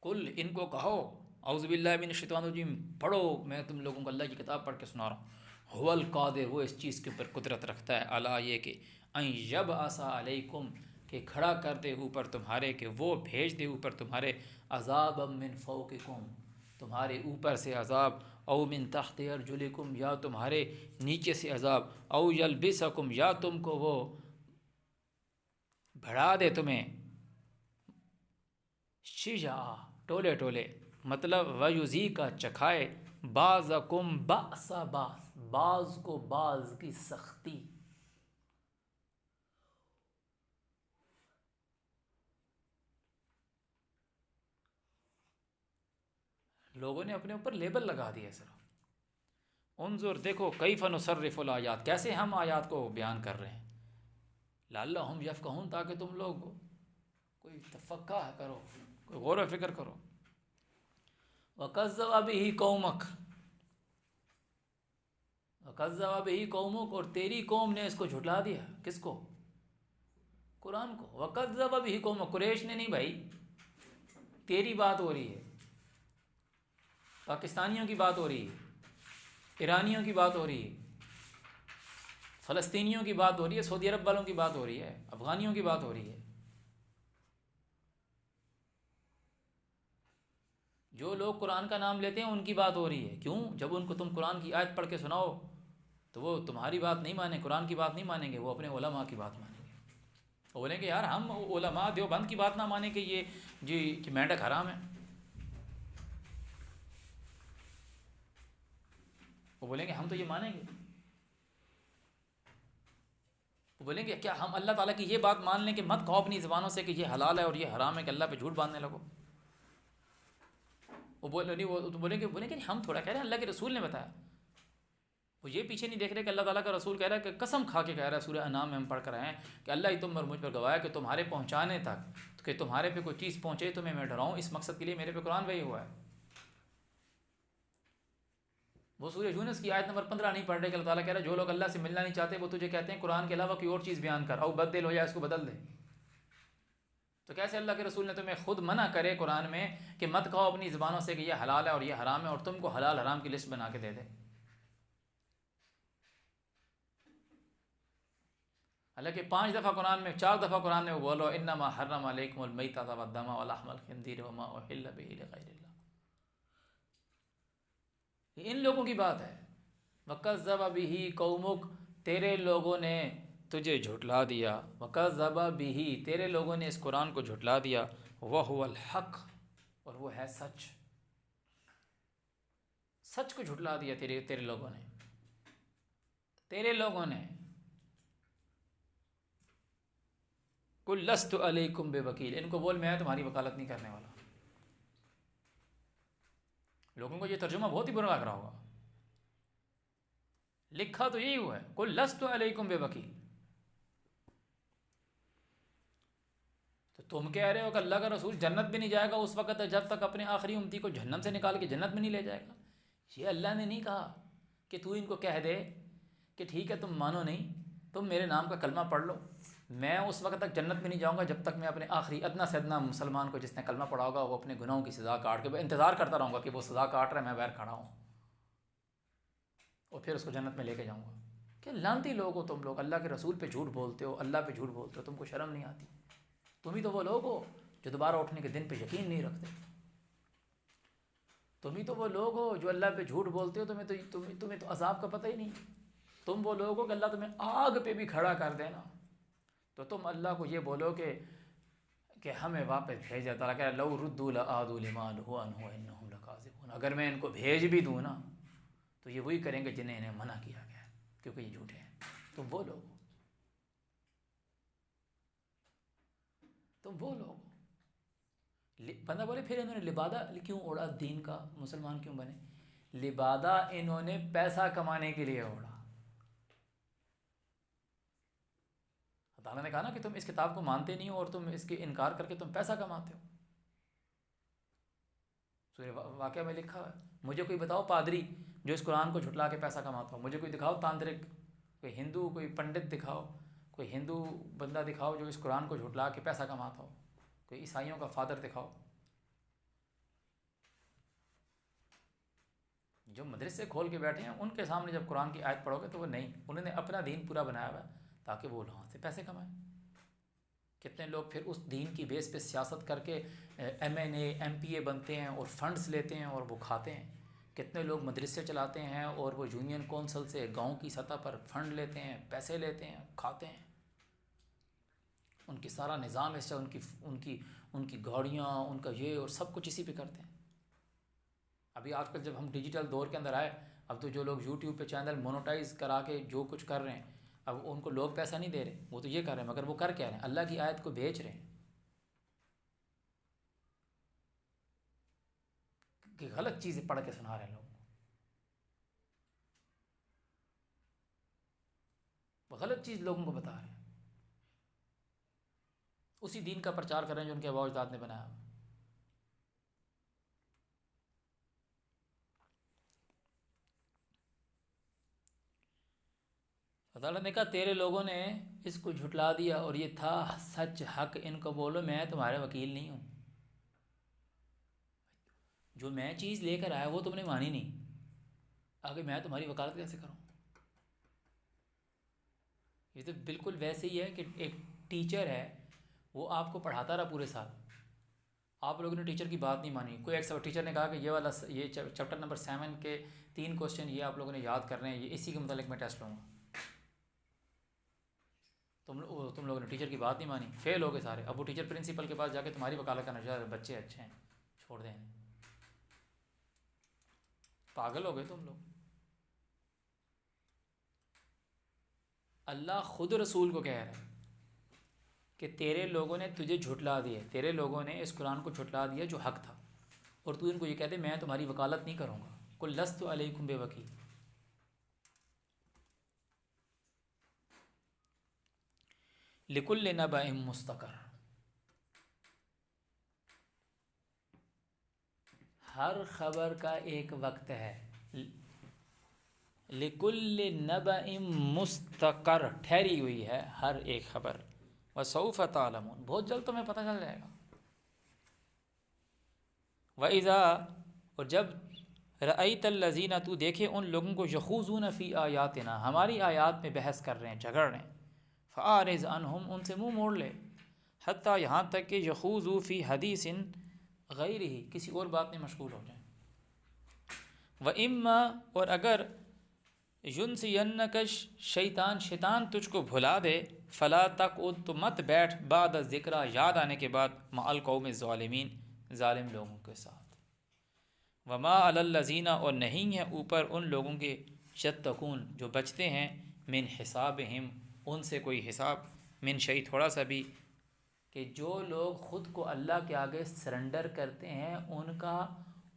کل، ان کو کہو، اعوذ باللہ من الشیطان الرجیم، پڑھو، میں تم لوگوں کو اللہ کی کتاب پڑھ کے سنا رہا ہوں، هو القادر، وہ اس چیز کے اوپر قدرت رکھتا ہے، الا، یہ کہ ان یبعث علیکم، کہ کھڑا کر دے اوپر تمہارے، کہ وہ بھیج دے اوپر تمہارے، عذاب من فوقکم، تمہارے اوپر سے عذاب، او من تحت ارجلکم، یا تمہارے نیچے سے عذاب، او یلبسکم، یا تم کو وہ بڑھا دے تمہیں، شجا، ٹولے ٹولے، مطلب ویوزی کا چکھائے، بعضکم بأس بعض، بعض کو بعض کی سختی۔ لوگوں نے اپنے اوپر لیبل لگا دیا سر۔ انظر، دیکھو، کیف نصرف الآیات، کیسے ہم آیات کو بیان کر رہے ہیں، لعلہم یفقہون، تاکہ تم لوگ کوئی تفقہ کرو، کوئی غور و فکر کرو۔ وَكَذَّبَ بِهِ قَوْمَكَ، وَكَذَّبَ بِهِ قَوْمُكَ، اور تیری قوم نے اس کو جھٹلا دیا، کس کو؟ قرآن کو۔ وَكَذَّبَ بِهِ قَوْمُكَ، قریش نے نہیں بھائی، تیری بات ہو رہی ہے، پاکستانیوں کی بات ہو رہی ہے، ایرانیوں کی بات ہو رہی ہے، فلسطینیوں کی بات ہو رہی ہے، سعودی عرب والوں کی بات ہو رہی ہے، افغانیوں کی بات ہو رہی ہے۔ جو لوگ قرآن کا نام لیتے ہیں ان کی بات ہو رہی ہے۔ کیوں؟ جب ان کو تم قرآن کی آیت پڑھ کے سناؤ تو وہ تمہاری بات نہیں مانیں، قرآن کی بات نہیں مانیں گے، وہ اپنے علماء کی بات مانیں گے۔ وہ بولیں گے یار ہم علماء دیوبند کی بات نہ مانیں کہ یہ جی کہ مینڈک حرام ہے، وہ بولیں گے ہم تو یہ مانیں گے۔ وہ بولیں گے کیا ہم اللہ تعالیٰ کی یہ بات مان لیں کہ مت کہو اپنی زبانوں سے کہ یہ حلال ہے اور یہ حرام ہے، کہ اللہ پہ جھوٹ باندھنے لگو؟ وہ بولیں گے ہم تھوڑا کہہ رہے ہیں، اللہ کے رسول نے بتایا۔ وہ یہ پیچھے نہیں دیکھ رہے کہ اللہ تعالیٰ کا رسول کہہ رہا ہے، کہ قسم کھا کے کہہ رہا ہے، سورہ انعام میں ہم پڑھ کر آئے ہیں کہ اللہ ہی تم اور مجھ پر گواہ ہے کہ تمہارے پہنچانے تک، کہ تمہارے پہ کوئی چیز پہنچے تمہیں میں ڈراؤں، اس مقصد کے لیے میرے پہ قرآن وحی ہوا ہے۔ وہ سورہ یونس کی آیت نمبر 15 نہیں پڑھ رہے کہ اللہ تعالیٰ کہہ رہا ہے جو لوگ اللہ سے ملنا نہیں چاہتے وہ تجھے کہتے ہیں قرآن کے علاوہ کوئی اور چیز بیان کر، او بدل ہو یا اس کو بدل دے۔ تو کیسے اللہ کے رسول نے تمہیں خود منع کرے قرآن میں کہ مت کہو اپنی زبانوں سے کہ یہ حلال ہے اور یہ حرام ہے، اور تم کو حلال حرام کی لسٹ بنا کے دے دے؟ حالانکہ 5 دفعہ قرآن میں، 4 دفعہ قرآن میں وہ بولو انما حرم علیکم المیتۃ والدم ولحم الخنزیر وما اہل بہ لغیر اللہ، یہ ان لوگوں کی بات ہے۔ وَكَذَّبَ بِهِ قَوْمُكَ، تیرے لوگوں نے تجھے جھٹلا دیا، وَكَذَّبَ بِهِ، تیرے لوگوں نے اس قرآن کو جھٹلا دیا، وَهُوَ الْحَقُّ، اور وہ ہے سچ۔ سچ کو جھٹلا دیا تیرے لوگوں نے، تیرے لوگوں نے۔ قُل لَّسْتُ عَلَيْكُمْ بِوَكِيلٍ، ان کو بول میں تمہاری وکالت نہیں کرنے والا۔ لوگوں کو یہ ترجمہ بہت ہی برا لگ رہا ہوگا، لکھا تو یہی ہوا ہے قُل لَّسْتُ عَلَيْكُمْ بِوَكِيلٍ۔ تو تم کہہ رہے ہو کہ اللہ کا رسول جنت بھی نہیں جائے گا اس وقت جب تک اپنے آخری امتی کو جہنم سے نکال کے جنت میں نہیں لے جائے گا۔ یہ اللہ نے نہیں کہا کہ تو ان کو کہہ دے کہ ٹھیک ہے تم مانو نہیں، تم میرے نام کا کلمہ پڑھ لو، میں اس وقت تک جنت میں نہیں جاؤں گا جب تک میں اپنے آخری ادنا سے ادنا مسلمان کو جس نے کلمہ پڑھا ہوگا وہ اپنے گناہوں کی سزا کاٹ کے انتظار کرتا رہوں گا کہ وہ سزا کاٹ رہا ہے، میں باہر کھڑا ہوں، اور پھر اس کو جنت میں لے کے جاؤں گا۔ کہ لانتی لوگ ہو تم لوگ، اللہ کے رسول پہ جھوٹ بولتے ہو، اللہ پہ جھوٹ بولتے ہو، تم کو شرم نہیں آتی؟ تم ہی تو وہ لوگ ہو جو دوبارہ اٹھنے کے دن پہ یقین نہیں رکھتے، تم ہی تو وہ لوگ ہو جو اللہ پہ جھوٹ بولتے ہو، تمہیں تو عذاب کا پتہ ہی نہیں۔ تم وہ لوگ ہو کہ اللہ تمہیں آگ پہ بھی کھڑا کر دینا تو تم اللہ کو یہ بولو کہ ہمیں واپس بھیجا۔ تعالیٰ کہ لو ردوا لعادوا لما نہوا عنہ وانہم لکاذبون، اگر میں ان کو بھیج بھی دوں نا تو یہ وہی کریں گے جنہیں انہیں منع کیا گیا ہے، کیونکہ یہ جھوٹے ہیں۔ تم وہ لوگ ہو، تم وہ لوگ ہو۔ بندہ بولے پھر انہوں نے لبادہ کیوں اوڑا دین کا، مسلمان کیوں بنے؟ لبادہ انہوں نے پیسہ کمانے کے لیے اوڑا۔ تعالیٰ نے کہا نا کہ تم اس کتاب کو مانتے نہیں ہو اور تم اس کے انکار کر کے تم پیسہ کماتے ہو۔ سورہ واقعہ میں لکھا ہے، مجھے کوئی بتاؤ پادری جو اس قرآن کو جھٹلا کے پیسہ کماتا ہو، مجھے کوئی دکھاؤ تانترک، کوئی ہندو، کوئی پنڈت دکھاؤ، کوئی ہندو بندہ دکھاؤ جو اس قرآن کو جھٹلا کے پیسہ کماتا ہو، کوئی عیسائیوں کا فادر دکھاؤ۔ جو مدرسے کھول کے بیٹھے ہیں ان کے سامنے جب قرآن کی آیت پڑھو گے تو وہ نہیں، انہوں نے اپنا دین پورا بنایا ہوا ہے تاکہ وہ وہاں سے پیسے کمائیں۔ کتنے لوگ پھر اس دین کی بیس پہ سیاست کر کے MNA MPA بنتے ہیں اور فنڈز لیتے ہیں اور وہ کھاتے ہیں۔ کتنے لوگ مدرسے چلاتے ہیں اور وہ یونین کونسل سے گاؤں کی سطح پر فنڈ لیتے ہیں، پیسے لیتے ہیں، کھاتے ہیں۔ ان کی سارا نظام اس سے ان کی گاڑیاں، ان کا یہ اور سب کچھ اسی پہ کرتے ہیں۔ ابھی آج کل جب ہم ڈیجیٹل دور کے اندر آئے، اب تو جو لوگ یوٹیوب پہ چینل مونوٹائز کرا کے جو کچھ کر رہے ہیں، اب ان کو لوگ پیسہ نہیں دے رہے، وہ تو یہ کر رہے ہیں، مگر وہ کر کیا رہے ہیں؟ اللہ کی آیت کو بیچ رہے ہیں کہ غلط چیزیں پڑھ کے سنا رہے ہیں لوگوں کو، غلط چیز لوگوں کو بتا رہے ہیں، اسی دین کا پرچار کر رہے ہیں جو ان کے آباء و اجداد نے بنایا۔ اللہ نے کہا تیرے لوگوں نے اس کو جھٹلا دیا اور یہ تھا سچ حق، ان کو بولو میں تمہارے وکیل نہیں ہوں، جو میں چیز لے کر آیا وہ تم نے مانی نہیں، آگے میں تمہاری وکالت کیسے کروں؟ یہ تو بالکل ویسے ہی ہے کہ ایک ٹیچر ہے، وہ آپ کو پڑھاتا رہا پورے سال، آپ لوگوں نے ٹیچر کی بات نہیں مانی، کوئی ایک ٹیچر نے کہا کہ یہ چیپٹر نمبر 7 کے 3 کوسچن یہ آپ لوگوں نے یاد کرنے ہیں، یہ اسی کے متعلق میں ٹیسٹ لوں گا، تم لوگوں نے ٹیچر کی بات نہیں مانی، فیل ہو گئے سارے۔ اب وہ ٹیچر پرنسپل کے پاس جا کے تمہاری وکالت کرنا چاہتا ہے، بچے اچھے ہیں چھوڑ دیں انہیں۔ پاگل ہو گئے تم لوگ۔ اللہ خود رسول کو کہہ رہا ہے کہ تیرے لوگوں نے تجھے جھٹلا دیا، تیرے لوگوں نے اس قرآن کو جھٹلا دیا جو حق تھا، اور تو ان کو یہ کہتے میں تمہاری وکالت نہیں کروں گا، قل لست علیکم بوکیل۔ لکل نبأ مستقر، ہر خبر کا ایک وقت ہے۔ لکل نبأ مستقر، ٹھہری ہوئی ہے ہر ایک خبر۔ وسوف تعلمون، بہت جلد تمہیں پتہ چل جائے گا۔ وَإِذَا، اور جب رأیت الذین، تو دیکھے ان لوگوں کو یخوضون فی آیاتنا، ہماری آیات میں بحث کر رہے ہیں، جھگڑ رہے ہیں، فأعرض عنہم، ان سے منہ موڑ لے، حتیٰ یہاں تک کہ یخوضوا فی حدیث غیرہ، کسی اور بات میں مشغول ہو جائیں۔ وَإِمَّا، اور اگر یُنسِیَنَّکَ شیطان تجھ کو بھلا دے، فلا تقعد، تو مت بیٹھ، بعد الذکریٰ، یاد آنے کے بعد، مع القوم الظالمین، ظالم لوگوں کے ساتھ۔ وما علی الذین، اور نہیں ہے اوپر ان لوگوں کے، یتقون، جو بچتے ہیں، من حسابہم، ان سے کوئی حساب، من شیء، تھوڑا سا بھی، کہ جو لوگ خود کو اللہ کے آگے سرنڈر کرتے ہیں، ان کا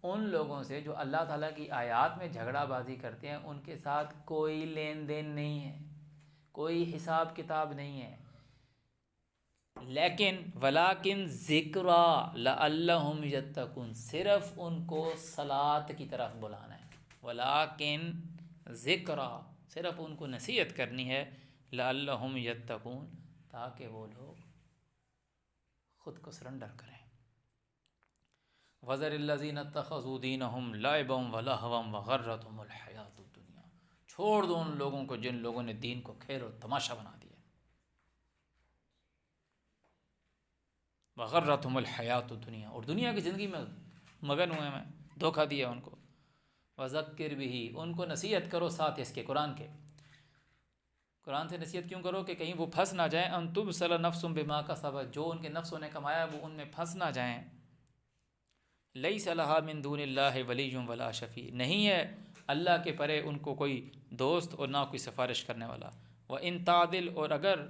ان لوگوں سے جو اللہ تعالیٰ کی آیات میں جھگڑا بازی کرتے ہیں، ان کے ساتھ کوئی لین دین نہیں ہے، کوئی حساب کتاب نہیں ہے۔ لیکن ولیکن ذکریٰ لعلہم یتقون، صرف ان کو صلاۃ کی طرف بلانا ہے، ولیکن ذکریٰ، صرف ان کو نصیحت کرنی ہے، لعلہم یتقون، تاکہ وہ لوگ خود کو سرنڈر کریں۔ وذر الذین اتخذوا دینہم لعبا ولہوا وغرتہم الحیاۃ الدنیا، چھوڑ دو ان لوگوں کو جن لوگوں نے دین کو کھیل اور تماشا بنا دیا۔ وغرتہم الحیاۃ الدنیا، اور دنیا کی زندگی میں مگن ہوئے میں، دھوکہ دیا ان کو۔ وذکر بہ، ان کو نصیحت کرو ساتھ اس کے، قرآن کے، قرآن سے نصیحت کیوں کرو کہ کہیں وہ پھنس نہ جائیں۔ ان تبصر نفس بما کسبت، جو ان کے نفسوں نے کمایا وہ ان میں پھنس نہ جائیں۔ لیس لہا من دون اللہ ولی ولا شفیع، نہیں ہے اللہ کے پرے ان کو کوئی دوست اور نہ کوئی سفارش کرنے والا۔ وَإِن تعدل، اور اگر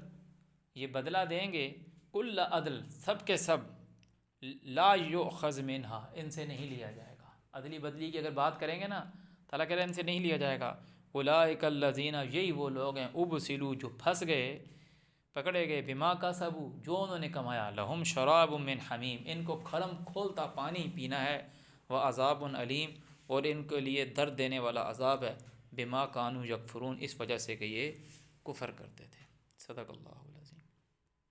یہ بدلہ دیں گے، کل عدل، سب کے سب، لا یؤخذ منہا، ان سے نہیں لیا جائے گا۔ عدلی بدلی کی اگر بات کریں گے نا، تعالیٰ کہہ رہے ہیں ان سے نہیں لیا جائے گا۔ اولئک الذین، یہی وہ لوگ ہیں، ابسلوا، جو پھنس گئے، پکڑے گئے، بما کسبوا، جو انہوں نے کمایا، لہم شراب من حمیم، ان کو کھرم کھولتا پانی پینا ہے، وعذاب علیم، اور ان کے لیے درد دینے والا عذاب ہے، بما کانوا یکفرون، اس وجہ سے کہ یہ کفر کرتے تھے۔ صدق اللہ العظیم۔